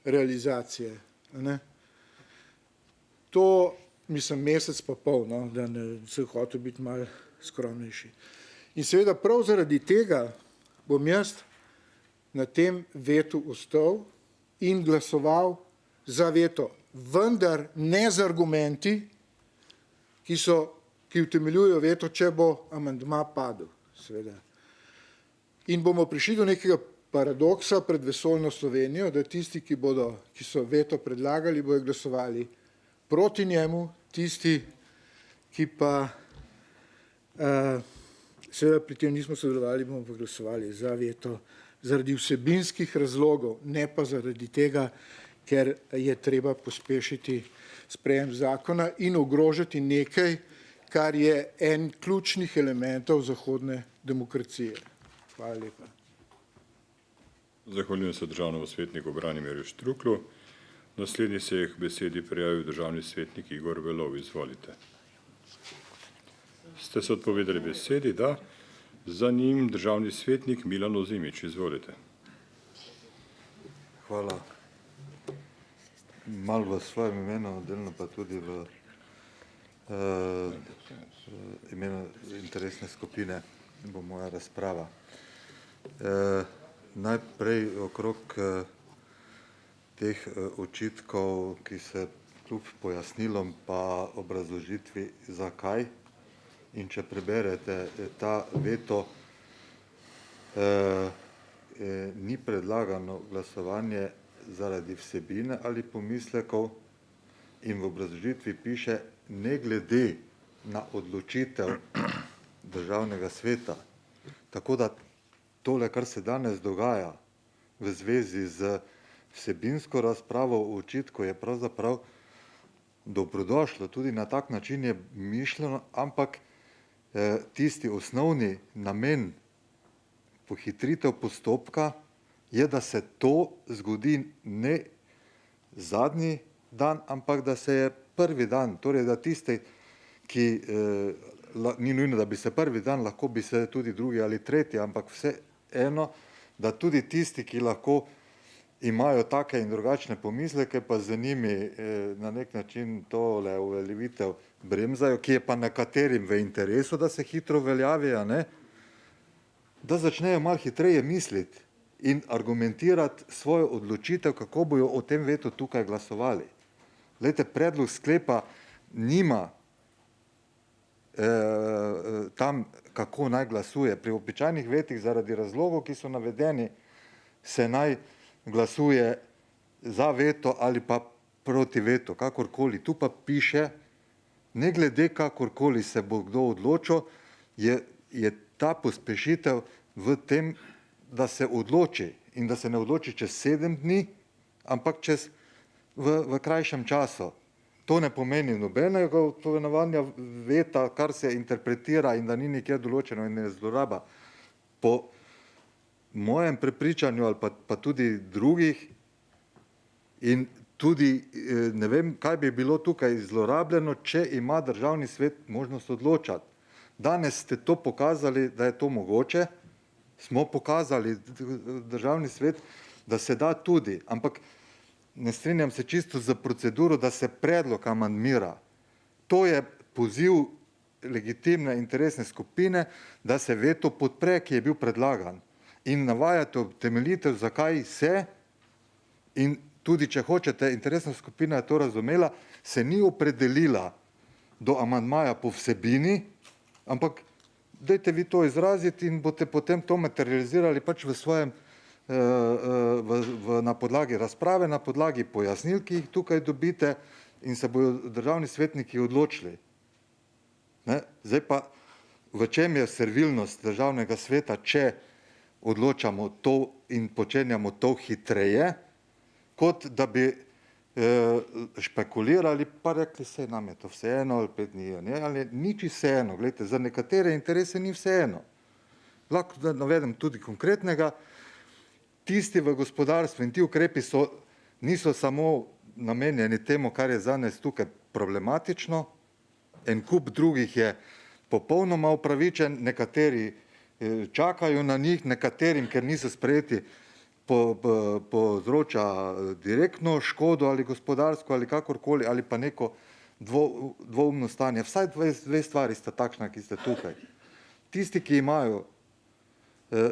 realizacije. Ne? To, mislim, mesec pa pol, no, da ne se hotel biti malo skromnejši. In seveda prav zaradi tega bom jaz na tem vetu ostal in glasoval za veto, vendar ne z argumenti, ki utemeljujejo veto, če bo amandma padel, seveda. In bomo prišli do nekega paradoksa pred vesoljno Slovenijo, da tisti, ki so veto predlagali, bojo glasovali proti njemu, tisti, ki pa seveda pri tem nismo sodelovali, bomo pa glasovali za veto zaradi vsebinskih razlogov, ne pa zaradi tega, ker je treba pospešiti sprejem zakona in ogrožati nekaj, kar je en ključnih elementov zahodne demokracije. Hvala lepa. Zahvaljujem se državnemu svetniku Branimirju Štruklu. Naslednji se je k besedi prijavil državni svetnik Igor Velov. Izvolite. Ste se odpovedali besedi? Da. Za njim državni svetnik Milan Ozimič. Izvolite. Hvala. Malo v svojem imenu, delno pa tudi v imenu interesne skupine bo moja razprava. Najprej okrog teh očitkov, ki se kljub pojasnilom pa obrazložitvi zakaj, in če preberete ta veto, ni predlagano glasovanje zaradi vsebine ali pomislekov in v obrazložitvi piše ne glede na odločitev državnega sveta. Tako da tole, kar se danes dogaja v zvezi z vsebinsko razpravo o očitku, je pravzaprav dobrodošlo. Tudi na tak način je mišljeno, ampak tisti osnovni namen pohitritev postopka je, da se to zgodi ne zadnji dan, ampak da se je prvi dan, torej da tisti, ki ni nujno, da bi se prvi dan, lahko bi se tudi drugi ali tretji, ampak vseeno, da tudi tisti, ki lahko imajo take in drugačne pomisleke, pa z njimi na nek način tole uveljavitev bremzajo, ki je pa nekaterim v interesu, da se hitro uveljavi, da začnejo malo hitreje misliti in argumentirati svojo odločitev, kako bojo o tem vetu tukaj glasovali. Glejte, predlog sklepa nima tam, kako naj glasuje. Pri običajnih vetih zaradi razlogov, ki so navedeni, se naj glasuje za veto ali pa proti vetu, kakorkoli. Tu pa piše, ne glede kakorkoli se bo kdo odločil, je ta pospešitev v tem, da se odloči in da se ne odloči čez 7 dni, ampak v krajšem času. To ne pomeni nobenega odpovedovanja veta, kar se interpretira in da ni nikjer določeno in ne zloraba. Po mojem prepričanju ali pa tudi drugih in tudi ne vem, kaj bi bilo tukaj zlorabljeno, če ima državni svet možnost odločati. Danes ste to pokazali, da je to mogoče, smo pokazali državni svet, da se da tudi, ampak ne strinjam se čisto za proceduro, da se predlog amandmira. To je poziv legitimne interesne skupine, da se veto podpre, ki je bil predlagan. In navajate utemeljitev, zakaj se, in tudi če hočete, interesna skupina je to razumela, se ni opredelila do amandmaja po vsebini, ampak dajte vi to izraziti in boste potem to materializirali pač v svojem na podlagi razprave, na podlagi pojasnil, ki jih tukaj dobite in se bojo državni svetniki odločili. Zdaj pa, v čem je servilnost državnega sveta, če odločamo to in počenjamo to hitreje, kot da bi špekulirali, pa rekli, saj nam je to vseeno, ali 5 dni, ali nič vseeno. Glejte, za nekatere interese ni vseeno. Lahko da navedem tudi konkretnega. Tisti v gospodarstvu in ti ukrepi niso samo namenjeni temu, kar je za nas tukaj problematično, en kup drugih je popolnoma upravičen, nekateri čakajo na njih, nekaterim, ker niso sprejeti, povzroča direktno škodo ali gospodarsko ali kakorkoli, ali pa neko dvoumno stanje. Vsaj dve stvari sta takšna, ki ste tukaj. Tisti, ki imajo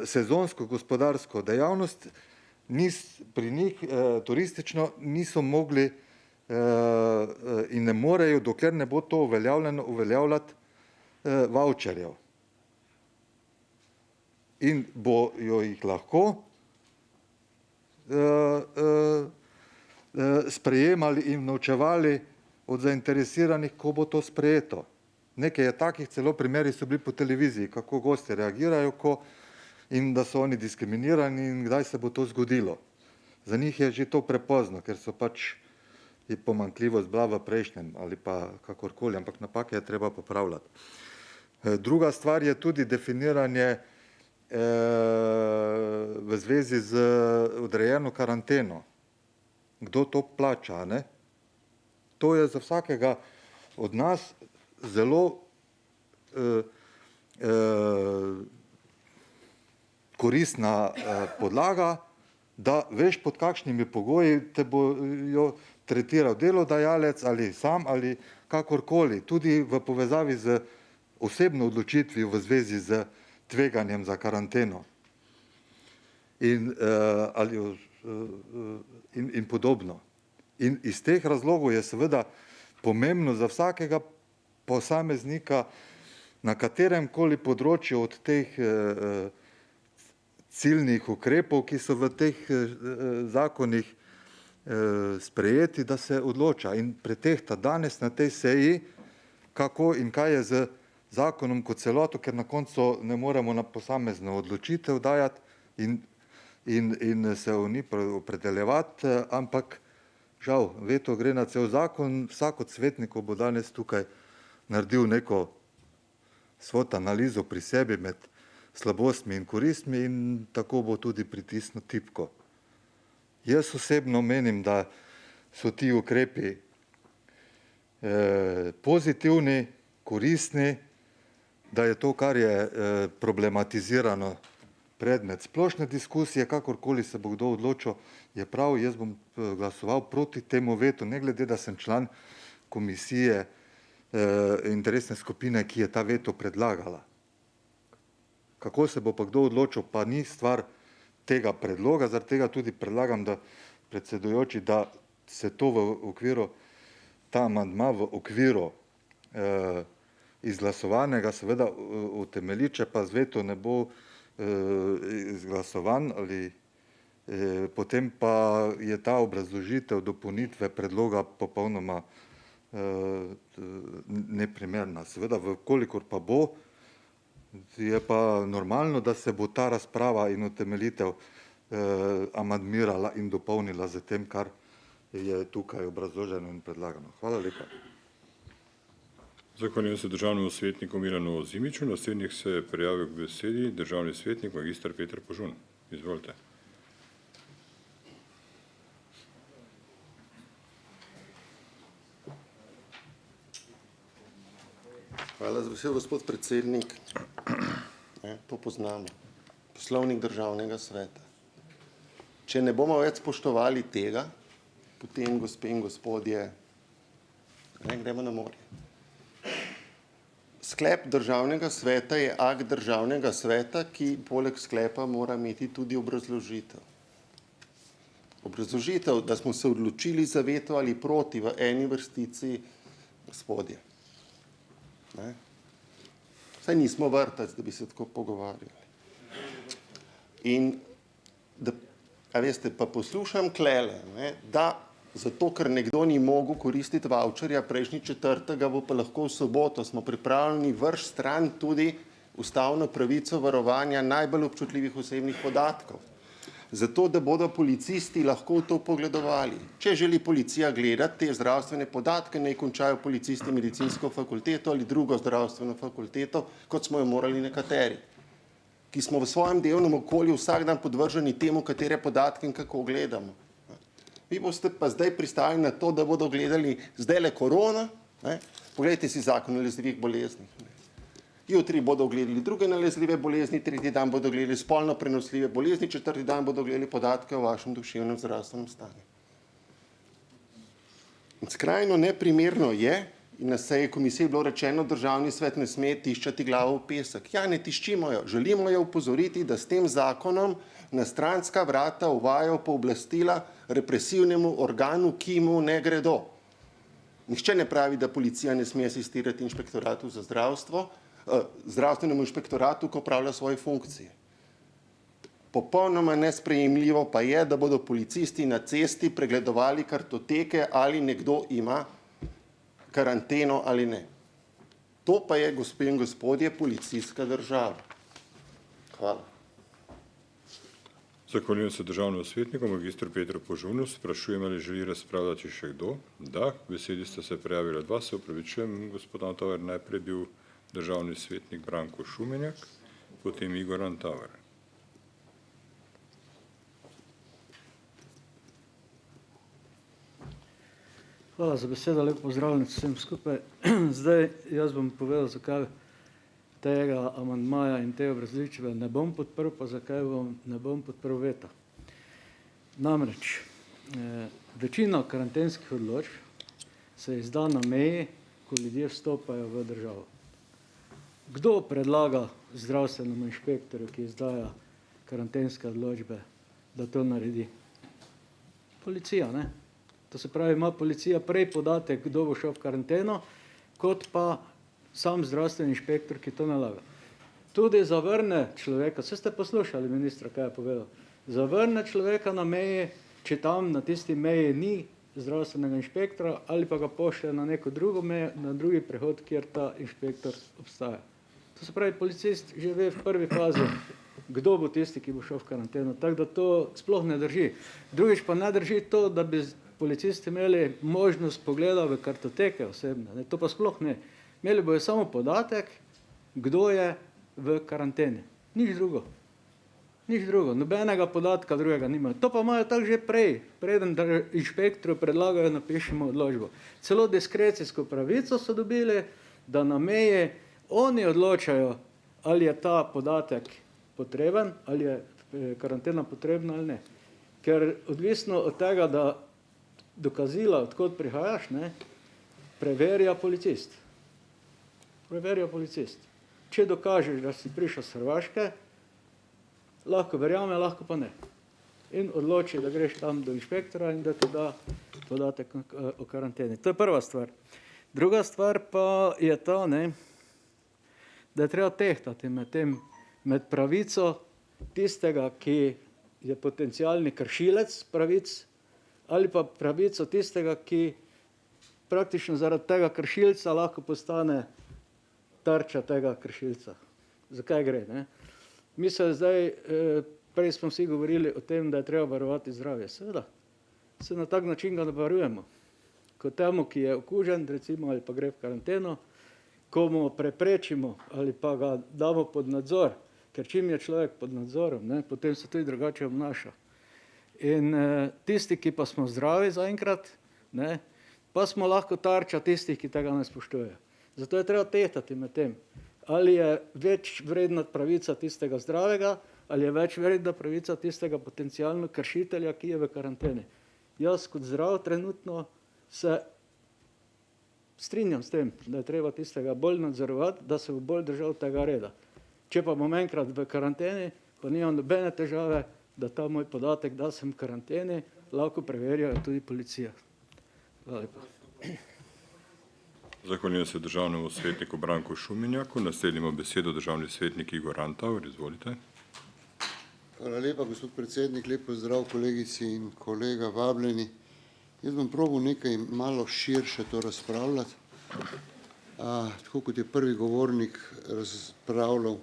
sezonsko gospodarsko dejavnost, pri njih turistično niso mogli in ne morejo, dokler ne bo to uveljavljeno, uveljavljati vavčerjev. In bojo jih lahko sprejemali in naučevali od zainteresiranih, ko bo to sprejeto. Nekaj je takih, celo primeri so bili po televiziji, kako gosti reagirajo, in da so oni diskriminirani in kdaj se bo to zgodilo. Za njih je že to prepozno, ker so pač je pomanjkljivost bila v prejšnjem ali pa kakorkoli, ampak napake je treba popravljati. Druga stvar je tudi definiranje v zvezi z odrejeno karanteno. Kdo to plača, ne? To je za vsakega od nas zelo koristna podlaga, da veš, pod kakšnimi pogoji te bojo tretiral delodajalec ali sam ali kakorkoli, tudi v povezavi z osebno odločitvijo v zvezi z tveganjem za karanteno in podobno. In iz teh razlogov je seveda pomembno za vsakega posameznika na kateremkoli področju od teh ciljnih ukrepov, ki so v teh zakonih sprejeti, da se odloča in pretehta danes na tej seji, kako in kaj je z zakonom kot celoto, ker na koncu ne moremo na posamezno odločitev dajati in se o njih opredeljevati, ampak žal, veto gre na cel zakon, vsak od svetnikov bo danes tukaj naredil neko svot analizo pri sebi med slabostmi in koristmi in tako bo tudi pritisnil tipko. Jaz osebno menim, da so ti ukrepi pozitivni, koristni, da je to, kar je problematizirano predmet splošne diskusije, kakorkoli se bo kdo odločil, je prav, jaz bom glasoval proti temu vetu, ne glede, da sem član komisije interesne skupine, ki je ta veto predlagala. Kako se bo pa kdo odločil, pa ni stvar tega predloga, zaradi tega tudi predlagam, da predsedujoči, da se to v okviru, ta amandma v okviru izglasovanega seveda utemelji, če pa z veto ne bo izglasovan ali potem pa je ta obrazložitev dopolnitve predloga popolnoma neprimerna. Seveda, vkolikor pa bo, je pa normalno, da se bo ta razprava in utemeljitev amandmirala in dopolnila z tem, kar je tukaj obrazloženo in predlagano. Hvala lepa. Zahvaljujem se državnemu svetniku Milanu Zimiču. Naslednjih se je prijavil k besedi državni svetnik magistr Peter Požun. Izvolite. Hvala za besedo, gospod predsednik. To poznamo. Poslovnik Državnega sveta. Če ne bomo več spoštovali tega, potem, gospe in gospodje, gremo na morje. Sklep Državnega sveta je akt Državnega sveta, ki poleg sklepa mora imeti tudi obrazložitev. Obrazložitev, da smo se odločili za veto ali proti v eni vrstici, gospodje. Saj nismo vrtac, da bi se tako pogovarjali. In, a veste, pa poslušam klele, da zato, ker nekdo ni mogel koristiti vavčerja prejšnji četrtek, ga bo pa lahko v soboto, smo pripravljeni vrš stran tudi ustavno pravico varovanja najbolj občutljivih osebnih podatkov. Zato, da bodo policisti lahko to pogledovali. Če želi policija gledati te zdravstvene podatke, naj končajo policisti medicinsko fakulteto ali drugo zdravstveno fakulteto, kot smo jo morali nekateri, ki smo v svojem delovnem okolju vsak dan podvrženi temu, katere podatke in kako gledamo. Vi boste pa zdaj pristali na to, da bodo gledali zdajle korona, poglejte si zakon o nalezljivih boleznih. Jutri bodo gledali druge nalezljive bolezni, tretji dan bodo gledali spolno prenosljive bolezni, četrti dan bodo gledali podatke o vašem duševnem zdravstvenem stanju. In skrajno neprimerno je In na seji komisije je bilo rečeno, državni svet ne sme tiščati glavo v pesek. Ja, ne tiščimo jo. Želimo jo upozoriti, da s tem zakonom na stranska vrata uvajajo pooblastila represivnemu organu, ki mu ne gredo. Nihče ne pravi, da policija ne sme asistirati inšpektoratu za zdravstvo, zdravstvenemu inšpektoratu, ko opravlja svoje funkcije. Popolnoma nesprejemljivo pa je, da bodo policisti na cesti pregledovali kartoteke, ali nekdo ima karanteno ali ne. To pa je, gospe in gospodje, policijska država. Hvala. Zahvaljujem se državnemu svetniku, magistru Petru Požunu. Sprašujem, ali želi razpravljati še kdo? Da, k besedi sta se prijavila dva, se opravičujem, gospod Antover, najprej bil državni svetnik Branko Šumenjak, potem Igor Antover. Hvala za besedo, lep pozdravljen vsem skupaj. Zdaj, jaz bom povedal, zakaj tega amandmaja in te obrazložitve ne bom podprl, pa zakaj ne bom podprl veta. Namreč, večina karantenskih odločb se izda na meji, ko ljudje vstopajo v državo. Kdo predlaga zdravstvenemu inšpektorju, ki izdaja karantenske odločbe, da to naredi? Policija, ne? To se pravi, ima policija prej podatek, kdo bo šel v karanteno, kot pa sam zdravstveni inšpektor, ki to nalaga. Tudi zavrne človeka, saj ste poslušali ministra, kaj je povedal, zavrne človeka na meji, če tam na tisti meji ni zdravstvenega inšpektora, ali pa ga pošlje na neko drugo mejo, na drugi prehod, kjer ta inšpektor obstaja. To se pravi, policist že ve v prvi fazi, kdo bo tisti, ki bo šel v karanteno. Tako da to sploh ne drži. Drugič pa ne drži to, da bi policisti imeli možnost pogleda v kartoteke osebne. Ne, to pa sploh ne. Imeli bojo samo podatek, kdo je v karanteni. Nič drugo. Nič drugo. Nobenega podatka drugega nimajo. To pa imajo tako že prej. Preden inšpektorju predlagajo, napišemo odločbo. Celo diskrecijsko pravico so dobili, da na meji oni odločajo, ali je ta podatek potreben, ali je karantena potrebna ali ne. Ker odvisno od tega, da dokazila, odkot prihajaš, ne, preverja policist. Preverja policist. Če dokažeš, da si prišel s Hrvaške, lahko verjame, lahko pa ne. In odloči, da greš tam do inšpektora in da ti da podatek o karanteni. To je prva stvar. Druga stvar pa je ta, ne, da je treba tehtati med pravico tistega, ki je potencialni kršilec pravic, ali pa pravico tistega, ki praktično zaradi tega kršilca lahko postane tarča tega kršilca. Zakaj gre? Ne? Mi se zdaj, prej smo vsi govorili o tem, da je treba varovati zdravje. Seveda, se na tak način ga varujemo. Ko temu, ki je okužen, recimo, ali pa gre v karanteno, ko mu preprečimo ali pa ga damo pod nadzor, ker čim je človek pod nadzorom, ne, potem se tudi drugače obnaša. In tisti, ki pa smo zdravi zaenkrat, ne, pa smo lahko tarča tistih, ki tega ne spoštujejo. Zato je treba tehtati med tem, ali je več vredna pravica tistega zdravega, ali je več vredna pravica tistega potencialno kršitelja, ki je v karanteni. Jaz kot zdrav trenutno se strinjam s tem, da je treba tistega bolj nadzorovati, da se bo bolj držal tega reda. Če pa bom enkrat v karanteni, pa nimam nobene težave, da ta moj podatek, da sem v karanteni, lahko preverjajo tudi policija. Hvala lepa. Zahvaljujem se državnemu svetniku Branku Šumenjaku. Naslednji ima besedo državni svetnik Igor Antover. Izvolite. Hvala lepa, gospod predsednik. Lep pozdrav kolegici in kolega vabljeni. Jaz bom probal nekaj malo širše to razpravljati. Tako kot je prvi govornik razpravljal.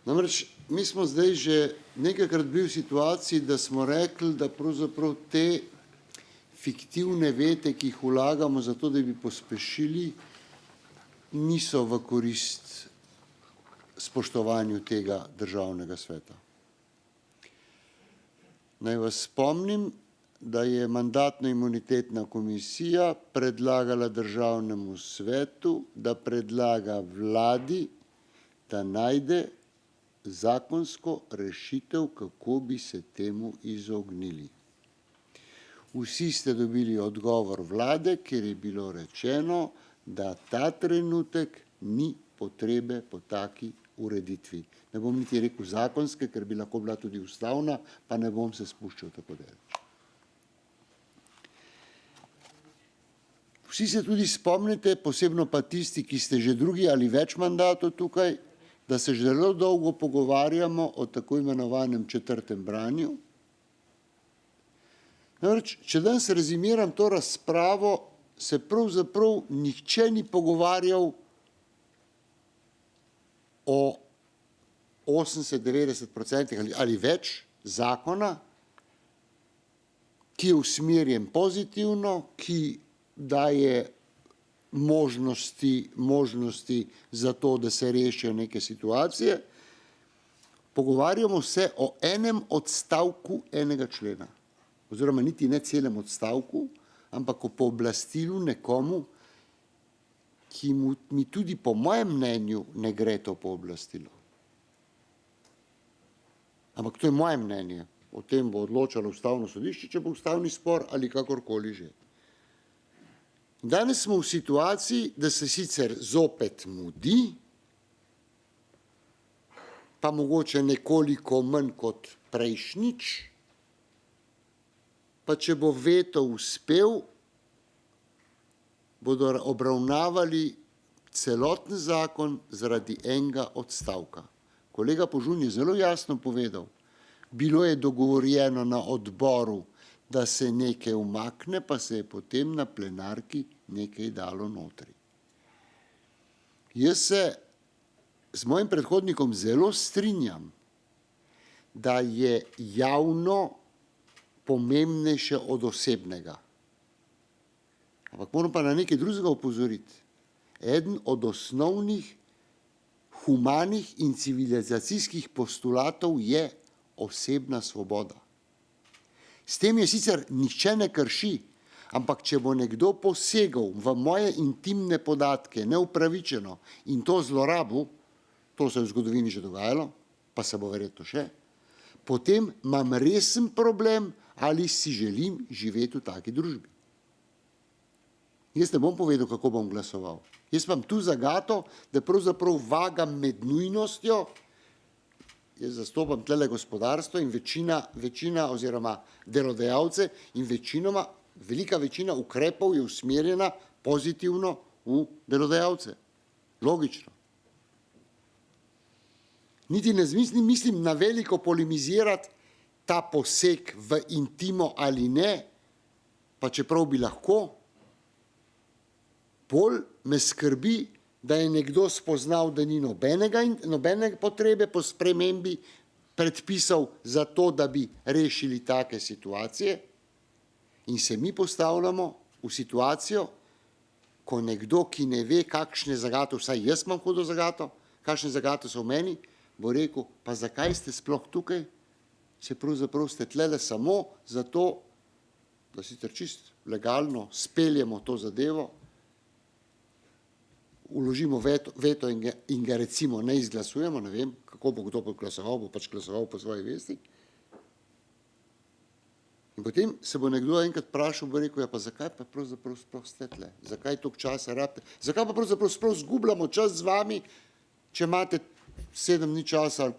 Namreč mi smo zdaj že nekajkrat bili v situaciji, da smo rekli, da pravzaprav te fiktivne vete, ki jih vlagamo zato, da bi pospešili, niso v korist spoštovanju tega državnega sveta. Naj vas spomnim, da je Mandatno-imunitetna komisija predlagala državnemu svetu, da predlaga vladi, da najde zakonsko rešitev, kako bi se temu izognili. Vsi ste dobili odgovor vlade, kjer je bilo rečeno, da ta trenutek ni potrebe po taki ureditvi. Ne bom niti rekel zakonske, ker bi lahko bila tudi ustavna, pa ne bom se spuščal tako daleč. Vsi se tudi spomnite, posebno pa tisti, ki ste že drugi ali več mandatov tukaj, da se že zelo dolgo pogovarjamo o tako imenovanem četrtem branju. Namreč, če danes rezimiram to razpravo, se pravzaprav nihče ni pogovarjal o 80-90% ali več zakona, ki je usmerjen pozitivno, ki daje možnosti za to, da se rešijo neke situacije. Pogovarjamo se o enem odstavku enega člena, oziroma niti ne celem odstavku, ampak o pooblastilu nekomu, ki mi tudi po mojem mnenju ne gre to pooblastilo. Ampak to je moje mnenje. O tem bo odločalo ustavno sodišče, če bo ustavni spor ali kakorkoli že. Danes smo v situaciji, da se sicer zopet mudi, pa mogoče nekoliko manj kot prejšnjič, pa če bo veto uspel, bodo obravnavali celoten zakon zaradi enega odstavka. Kolega Požun je zelo jasno povedal, bilo je dogovorjeno na odboru, da se nekaj umakne, pa se je potem na plenarki nekaj dalo notri. Jaz se z mojim predhodnikom zelo strinjam, da je javno pomembnejše od osebnega. Ampak moram pa na nekaj drugega opozoriti. Eden od osnovnih humanih in civilizacijskih postulatov je osebna svoboda. S tem je sicer nihče ne krši, ampak če bo nekdo posegal v moje intimne podatke neupravičeno in to zlorabil, to se je v zgodovini že dogajalo, pa se bo verjetno še, potem imam resen problem, ali si želim živeti v taki družbi. Jaz ne bom povedal, kako bom glasoval. Jaz imam tu zagato, da pravzaprav vagam med nujnostjo. Jaz zastopam tlele gospodarstvo in večina oziroma delodajalce in velika večina ukrepov je usmerjena pozitivno v delodajalce. Logično. Niti ne mislim na veliko polemizirati ta poseg v intimo ali ne, pa čeprav bi lahko. Bolj me skrbi, da je nekdo spoznal, da ni nobene potrebe po spremembi predpisov za to, da bi rešili take situacije, in se mi postavljamo v situacijo, ko nekdo, ki ne ve, kakšne zagate, vsaj jaz imam hudo zagato, kakšne zagate so v meni, bo rekel, pa zakaj ste sploh tukaj, se pravzaprav ste tlele samo zato, da sicer čist legalno speljemo to zadevo, vložimo veto in ga recimo ne izglasujemo, ne vem, kako bo kdo glasoval, bo pač glasoval po svoji vesti. In potem se bo nekdo enkrat vprašal, bo rekel, ja pa zakaj pa pravzaprav sploh ste tle? Zakaj toliko časa rabite? Zakaj pa pravzaprav sploh zgubljamo čas z vami, če imate 7 dni časa,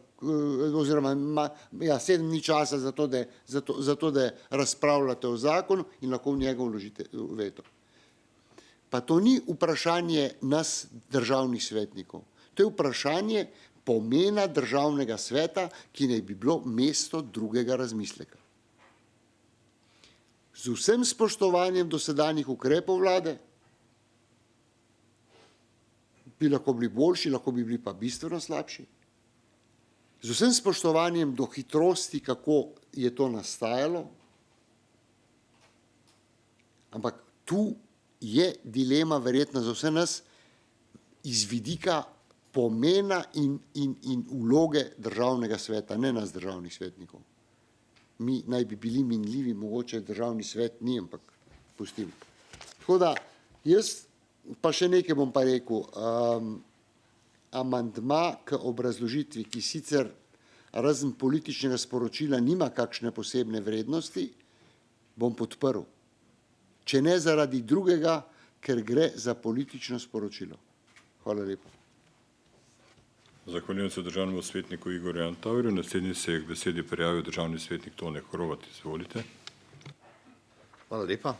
oziroma 7 dni časa za to, da razpravljate o zakonu in lahko v njega vložite veto. Pa to ni vprašanje nas, državnih svetnikov. To je vprašanje pomena državnega sveta, ki naj bi bilo mesto drugega razmisleka. Z vsem spoštovanjem dosedanjih ukrepov vlade bi lahko bili boljši, lahko bi bili pa bistveno slabši. Z vsem spoštovanjem do hitrosti, kako je to nastajalo, ampak tu je dilema verjetno za vse nas iz vidika pomena in vloge državnega sveta, ne nas državnih svetnikov. Mi naj bi bili minljivi, mogoče državni svet ni, ampak pustim. Tako da jaz pa še nekaj bom pa rekel. Amandma k obrazložitvi, ki sicer razen političnega sporočila nima kakšne posebne vrednosti, bom podprl. Če ne zaradi drugega, ker gre za politično sporočilo. Hvala lepa. Zahvaljujem se državnemu svetniku Igorju Antaverju. Naslednji se je k besedi prijavil državni svetnik Tone Horvat. Izvolite. Hvala lepa,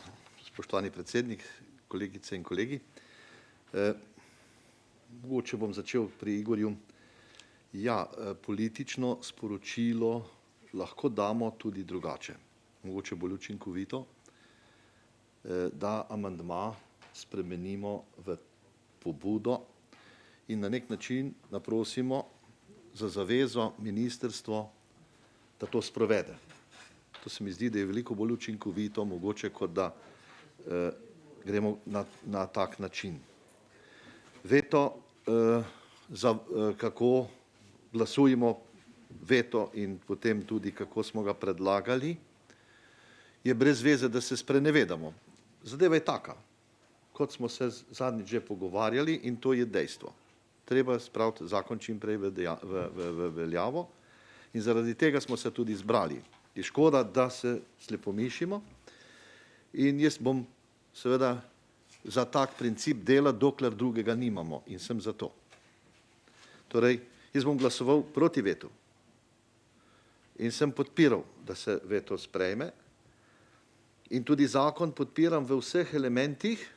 spoštovani predsednik, kolegice in kolegi. Mogoče bom začel pri Igorju. Ja, politično sporočilo lahko damo tudi drugače, mogoče bolj učinkovito, da amandma spremenimo v pobudo in na nek način naprosimo za zavezo ministrstvo, da to sprovede. To se mi zdi, da je veliko bolj učinkovito, mogoče kot da gremo na tak način. Veto, kako glasujemo veto in potem tudi, kako smo ga predlagali, je brez veze, da se sprenevedamo. Zadeva je taka, kot smo se zadnjič že pogovarjali in to je dejstvo. Treba spraviti zakon čim prej v veljavo in zaradi tega smo se tudi zbrali. Je škoda, da se slepomišimo in jaz bom seveda za tak princip dela, dokler drugega nimamo in sem za to. Torej, jaz bom glasoval proti vetu in sem podpiral, da se veto sprejme in tudi zakon podpiram v vseh elementih,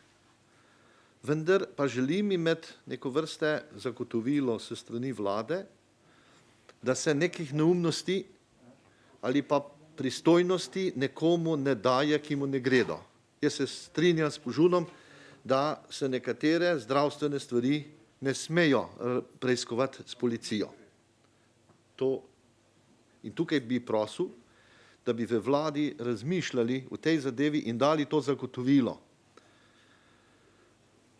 vendar pa želim imeti neko vrste zagotovilo s strani vlade, da se nekih neumnosti ali pa pristojnosti nekomu ne daje, ki mu ne gredo. Jaz se strinjam s Požunom, da se nekatere zdravstvene stvari ne smejo preiskovati s policijo. In tukaj bi prosil, da bi v vladi razmišljali o tej zadevi in dali to zagotovilo.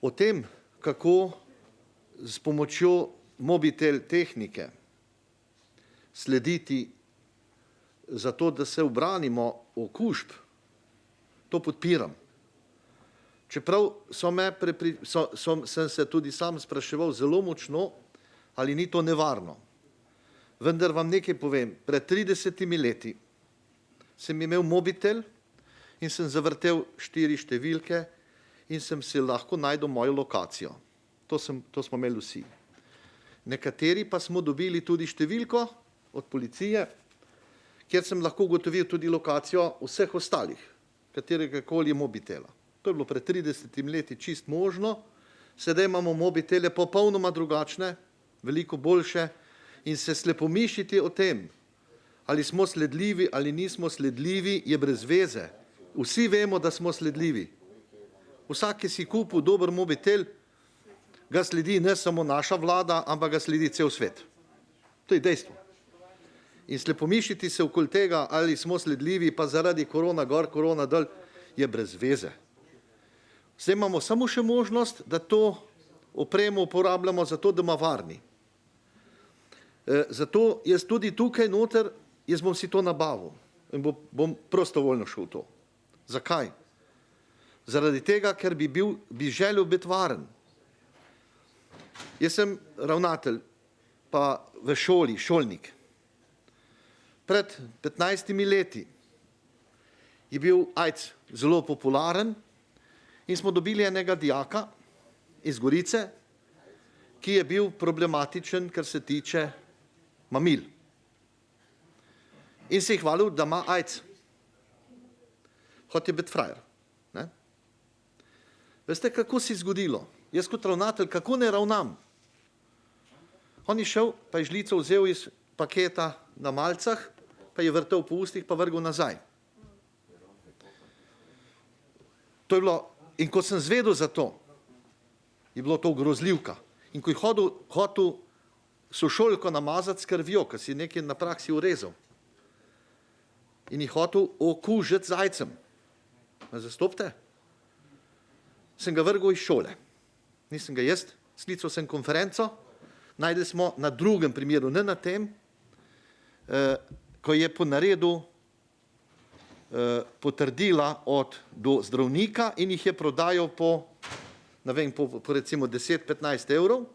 O tem, kako s pomočjo mobitel tehnike slediti za to, da se ubranimo okužb, to podpiram. Čeprav sem se tudi sam spraševal zelo močno, ali ni to nevarno. Vendar vam nekaj povem, pred 30 leti sem imel mobitel in sem zavrtel 4 številke in sem si lahko najdel mojo lokacijo. To smo imeli vsi. Nekateri pa smo dobili tudi številko od policije, kjer sem lahko ugotovil tudi lokacijo vseh ostalih, kateregakoli mobitela. To je bilo pred 30 leti čist možno, sedaj imamo mobitele popolnoma drugačne, veliko boljše in se slepomišiti o tem, ali smo sledljivi ali nismo sledljivi, je brez veze. Vsi vemo, da smo sledljivi. Vsak, ki si kupil dober mobitel, ga sledi ne samo naša vlada, ampak ga sledi cel svet. To je dejstvo. In slepomišiti se okoli tega, ali smo sledljivi, pa zaradi korona gor, korona dol, je brez veze. Zdaj imamo samo še možnost, da to opremo uporabljamo zato, da ima varni. Zato jaz tudi tukaj noter, jaz bom si to nabavil in bom prostovoljno šel v to. Zakaj? Zaradi tega, ker bi želel biti varen. Jaz sem ravnatelj, pa v šoli, šolnik. Pred 15 leti je bil AIDS zelo popularen in smo dobili enega dijaka iz Gorice, ki je bil problematičen, kar se tiče mamil. In se je hvalil, da ima AIDS. Hotel je biti frajer. Veste, kako se je zgodilo? Jaz kot ravnatelj, kako ne ravnam? On je šel, pa je žlico vzel iz paketa na malcah, pa je vrtel po ustih, pa vrgel nazaj. To je bilo, in ko sem zvedel za to, je bilo to grozljivka. In ko je hotel sošolko namazati s krvjo, ker si nekaj na praksi urezal, in je hotel okužiti z aidsom. Me zastopite? Sem ga vrgel iz šole. Nisem ga jaz, sklical sem konferenco, našli smo na drugem primeru, ne na tem, ko je ponaredil potrdila do zdravnika in jih je prodajal po recimo 10-15 evrov,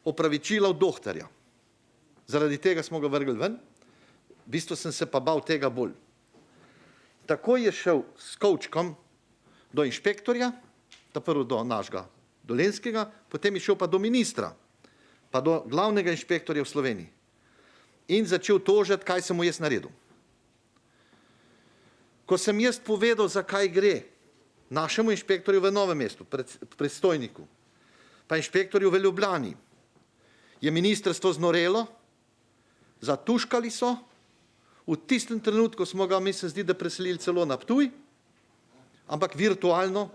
opravičila od doktorja. Zaradi tega smo ga vrgli ven, v bistvu sem se pa bal tega bolj. Tako je šel s kovčkom do inšpektorja, prvo do našega Dolenjskega, potem je šel pa do ministra, pa do glavnega inšpektorja v Sloveniji in začel tožiti, kaj sem mu jaz naredil. Ko sem jaz povedal, zakaj gre našemu inšpektorju v Novem mestu, predstojniku, pa inšpektorju v Ljubljani, je ministrstvo znorelo, zatuškali so, v tistem trenutku smo ga, mi se zdi, da preselili celo na Ptuj, ampak virtualno,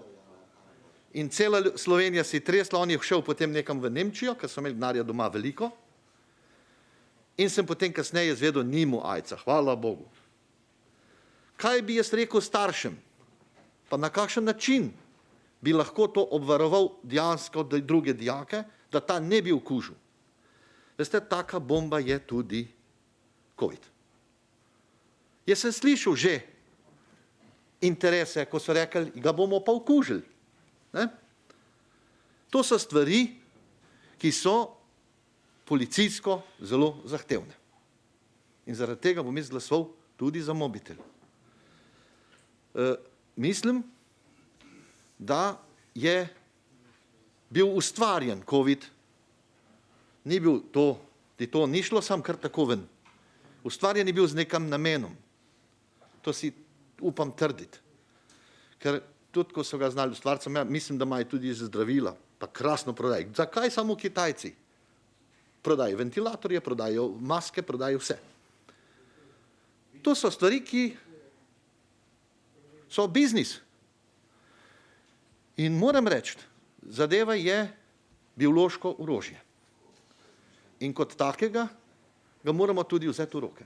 in cela Slovenija se je tresla, on je šel potem nekam v Nemčijo, ker so imeli denarja doma veliko, in sem potem kasneje izvedel, ni mu ajca, hvala Bogu. Kaj bi jaz rekel staršem, pa na kakšen način bi lahko to obvaroval dejansko druge dijake, da ta ne bi okužil. Veste, taka bomba je tudi COVID. Jaz sem slišal že interese, ko so rekli, ga bomo pa okužili. Ne? To so stvari, ki so policijsko zelo zahtevne. In zaradi tega bom jaz glasoval tudi za mobitel. Mislim, da je bil ustvarjen COVID, ni bil to, to ni šlo sam kar tako ven. Ustvarjen je bil z nekim namenom. To si upam trditi. Ker tudi, ko so ga znali ustvariti, mislim, da imajo tudi zdravila, pa krasno prodajo. Zakaj samo Kitajci? Prodajo ventilatorje, prodajo maske, prodajo vse. To so stvari, ki so biznis. In moram reči, zadeva je biološko orožje. In kot takega ga moramo tudi vzeti v roke.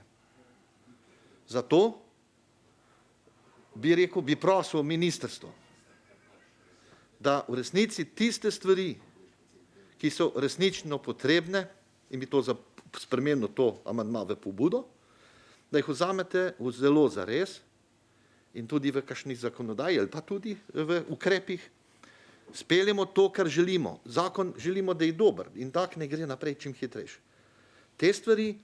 Zato bi rekel, bi prosil ministrstvo, da v resnici tiste stvari, ki so resnično potrebne in bi to spremenilo to amandma v pobudo, da jih vzamete zelo zares in tudi v kakšni zakonodaji ali pa tudi v ukrepih speljemo to, kar želimo. Zakon želimo, da je dober in tak ne gre naprej čim hitrejše. Te stvari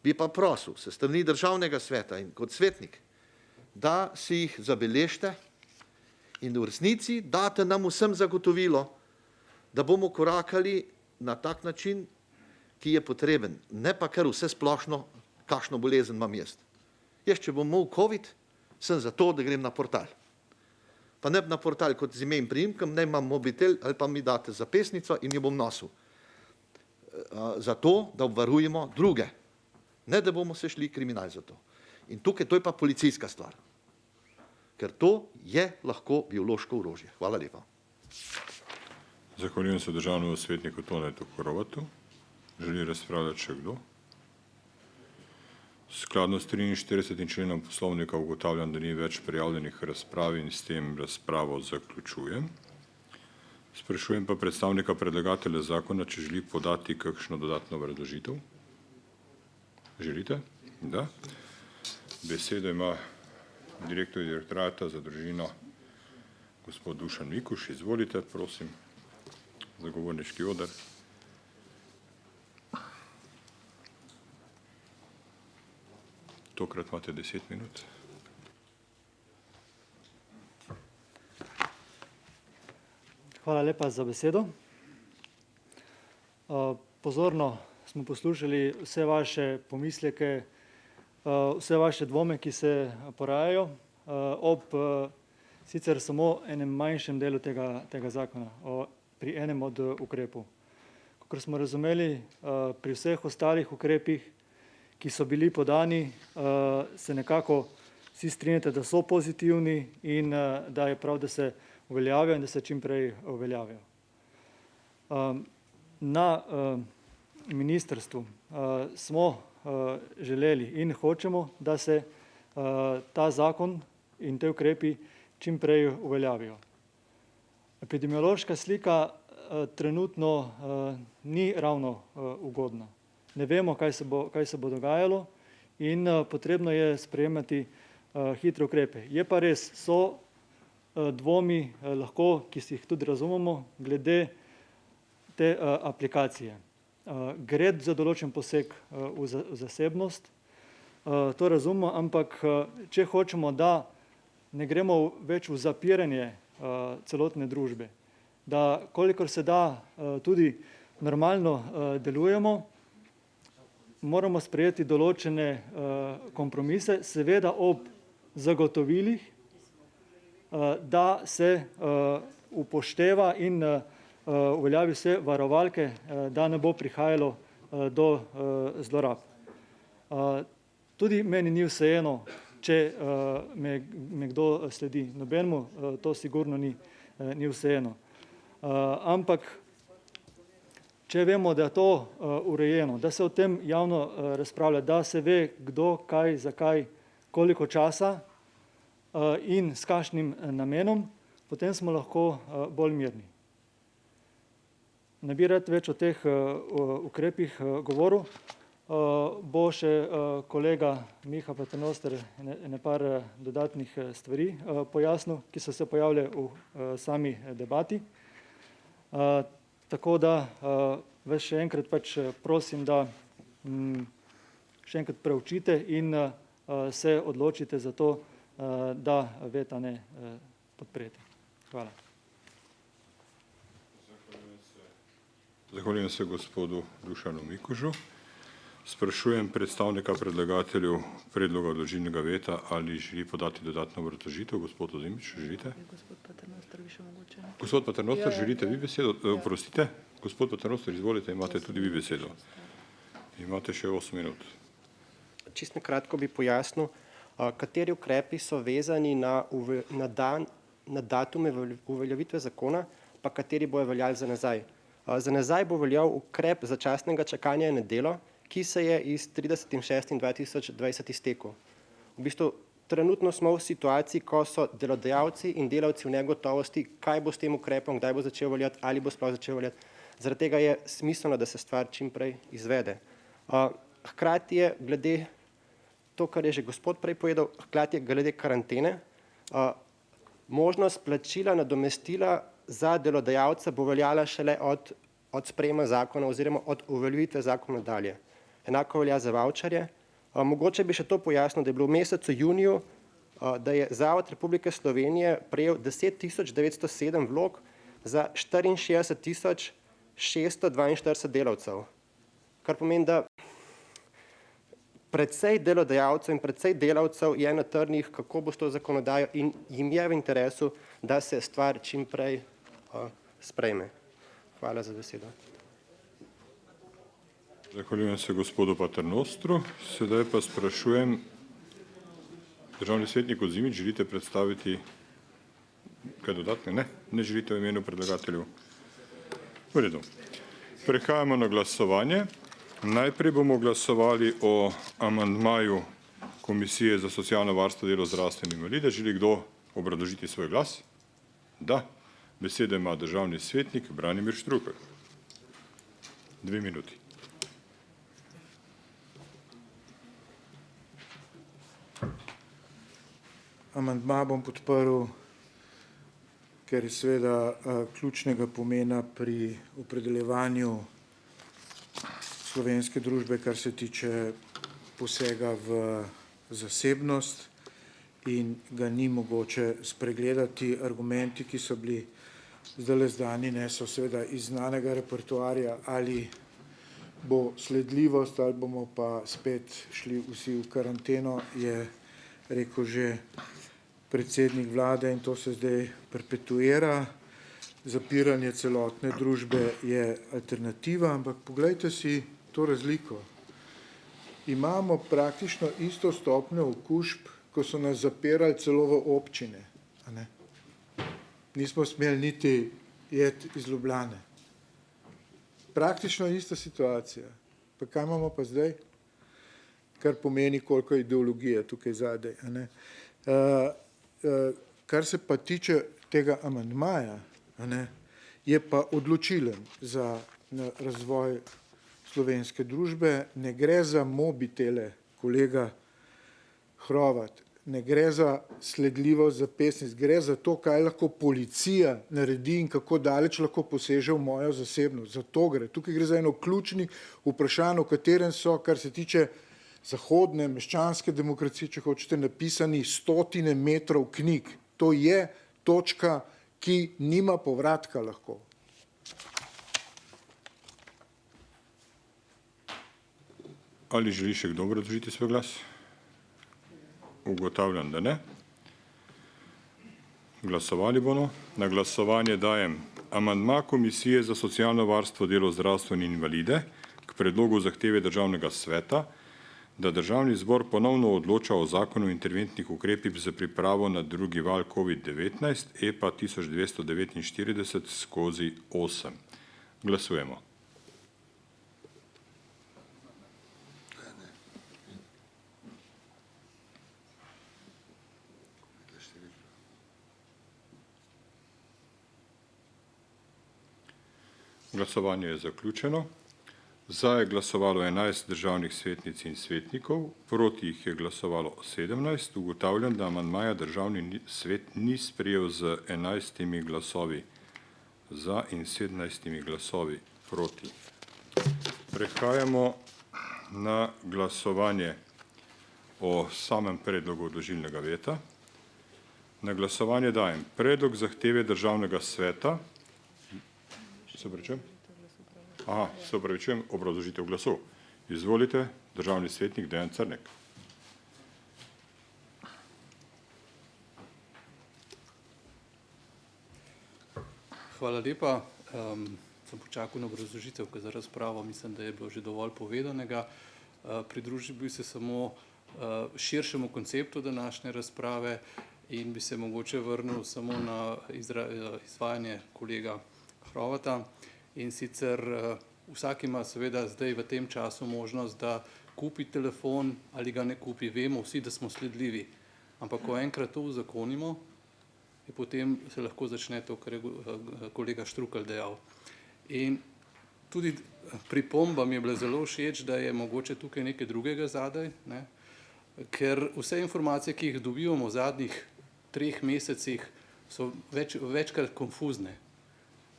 bi pa prosil se strani Državnega sveta in kot svetnik, da si jih zabeležite in v resnici date nam vsem zagotovilo, da bomo korakali na tak način, ki je potreben, ne pa kar vse splošno, kakšno bolezen imam jaz. Jaz, če bom imel COVID, sem za to, da grem na portal. Pa ne na portal kot z ime in priimkom, ne imam mobitel ali pa mi date zapestnico in jo bom nosil. Zato, da obvarujemo druge. Ne, da bomo se šli kriminal za to. In tukaj to je pa policijska stvar. Ker to je lahko biološko orožje. Hvala lepa. Zahvaljujem se državnemu svetniku Tonetu Horovatu. Želi razpravljati še kdo? Skladno s 43. členom poslovnika ugotavljam, da ni več prijavljenih razprav in s tem razpravo zaključujem. Sprašujem pa predstavnika predlagatelja zakona, če želi podati kakšno dodatno obrazložitev. Želite? Da. Besedo ima direktor direktorata za družino, gospod Dušan Mikuš. Izvolite, prosim, za govorniški oder. Tokrat imate 10 minut. Hvala lepa za besedo. Pozorno smo poslušali vse vaše pomisleke, vse vaše dvome, ki se porajajo ob sicer samo enem manjšem delu tega zakona, pri enem od ukrepov. Kakor smo razumeli, pri vseh ostalih ukrepih, ki so bili podani, se nekako vsi strinjate, da so pozitivni in da je prav, da se uveljavijo in da se čim prej uveljavijo. Na ministrstvu smo želeli in hočemo, da se ta zakon in te ukrepi čim prej uveljavijo. Epidemiološka slika trenutno ni ravno ugodna. Ne vemo, kaj se bo dogajalo in potrebno je sprejemati hitre ukrepe. Je pa res, so dvomi lahko, ki si jih tudi razumemo, glede te aplikacije. Gre za določen poseg v zasebnost, to razumemo, ampak če hočemo, da ne gremo več v zapiranje celotne družbe, da kolikor se da tudi normalno delujemo, moramo sprejeti določene kompromise, seveda ob zagotovilih, da se upošteva in uveljavi vse varovalke, da ne bo prihajalo do zlorab. Tudi meni ni vseeno, če me kdo sledi, nobenemu to sigurno ni vseeno. Ampak, če vemo, da je to urejeno, da se o tem javno razpravlja, da se ve, kdo, kaj, zakaj, koliko časa in s kakšnim namenom, potem smo lahko bolj mirni. Ne bi rad več o teh ukrepih govoril. Bo še kolega Miha Paternoster ene par dodatnih stvari pojasnil, ki so se pojavile v sami debati. Tako da vas še enkrat pač prosim, da še enkrat preučite in se odločite za to, da veta ne podprete. Hvala. Zahvaljujem se gospodu Dušanu Mikužu. Sprašujem predstavnika predlagatelju predloga odložilnega veta, ali želi podati dodatno obrazložitev. Gospod Ozimič, želite? Gospod Paternoster, želite vi besedo? Oprostite. Gospod Paternoster, izvolite, imate tudi vi besedo. Imate še 8 minut. Čisto kratko bi pojasnil, kateri ukrepi so vezani na datume uveljavitve zakona, pa kateri bojo veljali za nazaj. Za nazaj bo veljal ukrep začasnega čakanja na delo, ki se je iz 30.6.2020 iztekel. V bistvu trenutno smo v situaciji, ko so delodajalci in delavci v negotovosti, kaj bo s tem ukrepom, kdaj bo začel veljati, ali bo sploh začel veljati. Zaradi tega je smiselno, da se stvar čim prej izvede. Hkrati je glede to, kar je že gospod prej povedal, hkrati je glede karantene, možnost plačila nadomestila za delodajalca bo veljala šele od sprejema zakona oziroma od uveljavitve zakona dalje. Enako velja za vavčarje. Mogoče bi še to pojasnil, da je bilo v mesecu juniju, da je Zavod Republike Slovenije prejel 10.907 vlog za 64.642 delavcev. Kar pomeni, da precej delodajalcev in precej delavcev je na trnih, kako bo s to zakonodajo in jim je v interesu, da se stvar čim prej sprejme. Hvala za besedo. Zahvaljujem se gospodu Paternostru. Sedaj pa sprašujem, državni svetnik Ozimič, želite predstaviti kaj dodatne? Ne, ne želite v imenu predlagatelju. V redu. Prehajamo na glasovanje. Najprej bomo glasovali o amandmaju Komisije za socialno varstvo, delo, zdravstvo in invalide. Želi kdo obrazložiti svoj glas? Da. Besedo ima državni svetnik Branimir Štrukelj. 2 minuti. Amandma bom podprl, ker je seveda ključnega pomena pri opredeljevanju slovenske družbe, kar se tiče posega v zasebnost in ga ni mogoče spregledati. Argumenti, ki so bili zdajle zdani, so seveda iz znanega repertoarja, ali bo sledljivost ali bomo pa spet šli vsi v karanteno, je rekel že predsednik vlade in to se zdaj perpetuira. Zapiranje celotne družbe je alternativa, ampak poglejte si to razliko. Imamo praktično isto stopnjo okužb, ko so nas zapirali celo v občine. Nismo smeli niti jeti iz Ljubljane. Praktično ista situacija. Pa kaj imamo pa zdaj? Kar pomeni, koliko ideologije tukaj zadaj. Kar se pa tiče tega amandmaja, je pa odločilen za razvoj slovenske družbe. Ne gre za mobitele, kolega Hrovat, ne gre za sledljivost zapisnic, gre za to, kaj lahko policija naredi in kako daleč lahko poseže v mojo zasebnost. Za to gre. Tukaj gre za eno ključnih vprašanj, o katerem so, kar se tiče zahodne meščanske demokracije, če hočete, napisani 100 metrov knjig. To je točka, ki nima povratka lahko. Ali želi še kdo obrazložiti svoj glas? Ugotavljam, da ne. Glasovali bomo. Na glasovanje dajem amandma Komisije za socialno varstvo, delo, zdravstvo in invalide k predlogu zahteve Državnega sveta, da Državni zbor ponovno odloča o zakonu o interventnih ukrepih za pripravo na drugi val COVID-19 EPA 1249/8. Glasujemo. Glasovanje je zaključeno. Za je glasovalo 11 državnih svetnic in svetnikov, proti jih je glasovalo 17. Ugotavljam, da amandmaja Državni svet ni sprejel z 11 glasovi za in 17 glasovi proti. Prehajamo na glasovanje o samem predlogu odložilnega veta. Na glasovanje dajem predlog zahteve Državnega sveta. Se opravičujem, obrazložitev glasu. Izvolite, državni svetnik Dejan Crnek. Hvala lepa. Sem počakal na obrazložitev, ker za razpravo mislim, da je bilo že dovolj povedanega. Pridružil bi se samo širšemu konceptu današnje razprave in bi se mogoče vrnil samo na izvajanje kolega Hrovata. In sicer vsak ima seveda zdaj v tem času možnost, da kupi telefon ali ga ne kupi. Vemo vsi, da smo sledljivi. Ampak ko enkrat to uzakonimo, je potem se lahko začne to, kar je kolega Štrukelj dejal. In tudi pripomba mi je bila zelo všeč, da je mogoče tukaj nekaj drugega zadaj, ne? Ker vse informacije, ki jih dobivamo v zadnjih 3 mesecih, so večkrat konfuzne.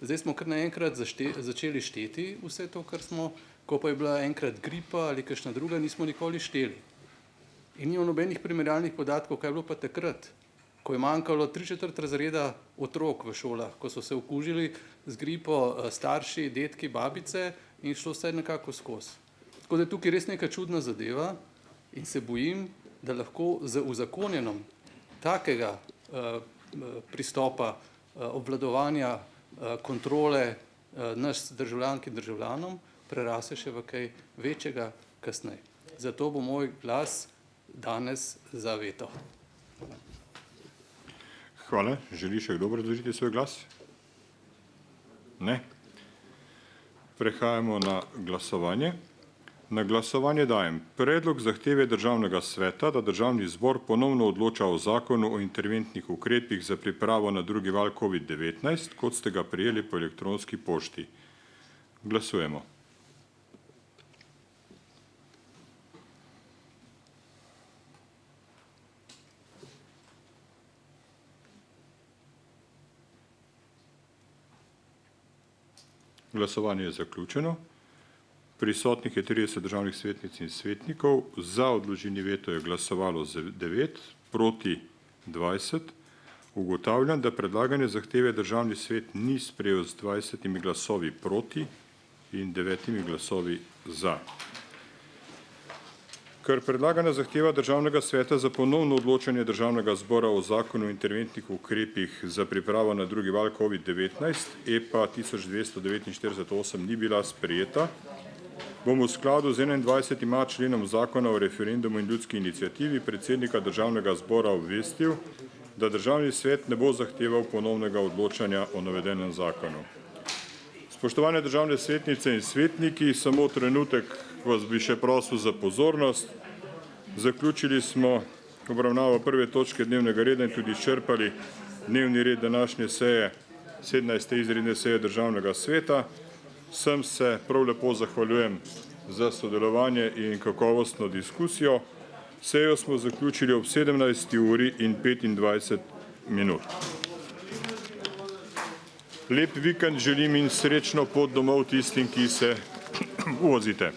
Zdaj smo kar naenkrat začeli šteti vse to, kar smo, ko pa je bila enkrat gripa ali kakšna druga, nismo nikoli šteli. In nimamo nobenih primerjalnih podatkov, kaj je bilo pa takrat, ko je manjkalo 3/4 razreda otrok v šolah, ko so se okužili z gripo starši, dedki, babice in šlo vse nekako skozi. Tako da je tukaj res neka čudna zadeva in se bojim, da lahko z uzakonjenom takega pristopa obvladovanja kontrole nas državljank in državljanom prerase še v kaj večjega kasneje. Zato bo moj glas danes za veto. Hvala. Želi še kdo obrazložiti svoj glas? Ne. Prehajamo na glasovanje. Na glasovanje dajem predlog zahteve Državnega sveta, da Državni zbor ponovno odloča o zakonu o interventnih ukrepih za pripravo na drugi val COVID-19, kot ste ga prejeli po elektronski pošti. Glasujemo. Glasovanje je zaključeno. Prisotnih je 30 državnih svetnic in svetnikov, za odložilni veto je glasovalo 9, proti 20. Ugotavljam, da predlagane zahteve Državni svet ni sprejel z 20 glasovi proti in 9 glasovi za. Ker predlagana zahteva Državnega sveta za ponovno odločanje Državnega zbora o zakonu o interventnih ukrepih za pripravo na drugi val COVID-19 EPA 1249/8 ni bila sprejeta, bomo v skladu z 21. členom zakona o referendumu in ljudski iniciativi predsednika Državnega zbora obvestil, da Državni svet ne bo zahteval ponovnega odločanja o navedenem zakonu. Spoštovane državne svetnice in svetniki, samo trenutek vas bi še prosil za pozornost. Zaključili smo obravnavo prve točke dnevnega reda in tudi izčrpali dnevni red današnje seje, 17. izredne seje Državnega sveta. Vsem se prav lepo zahvaljujem za sodelovanje in kakovostno diskusijo. Sejo smo zaključili ob 17:25. Lep vikend želim in srečno pot domov tistim, ki se vozite.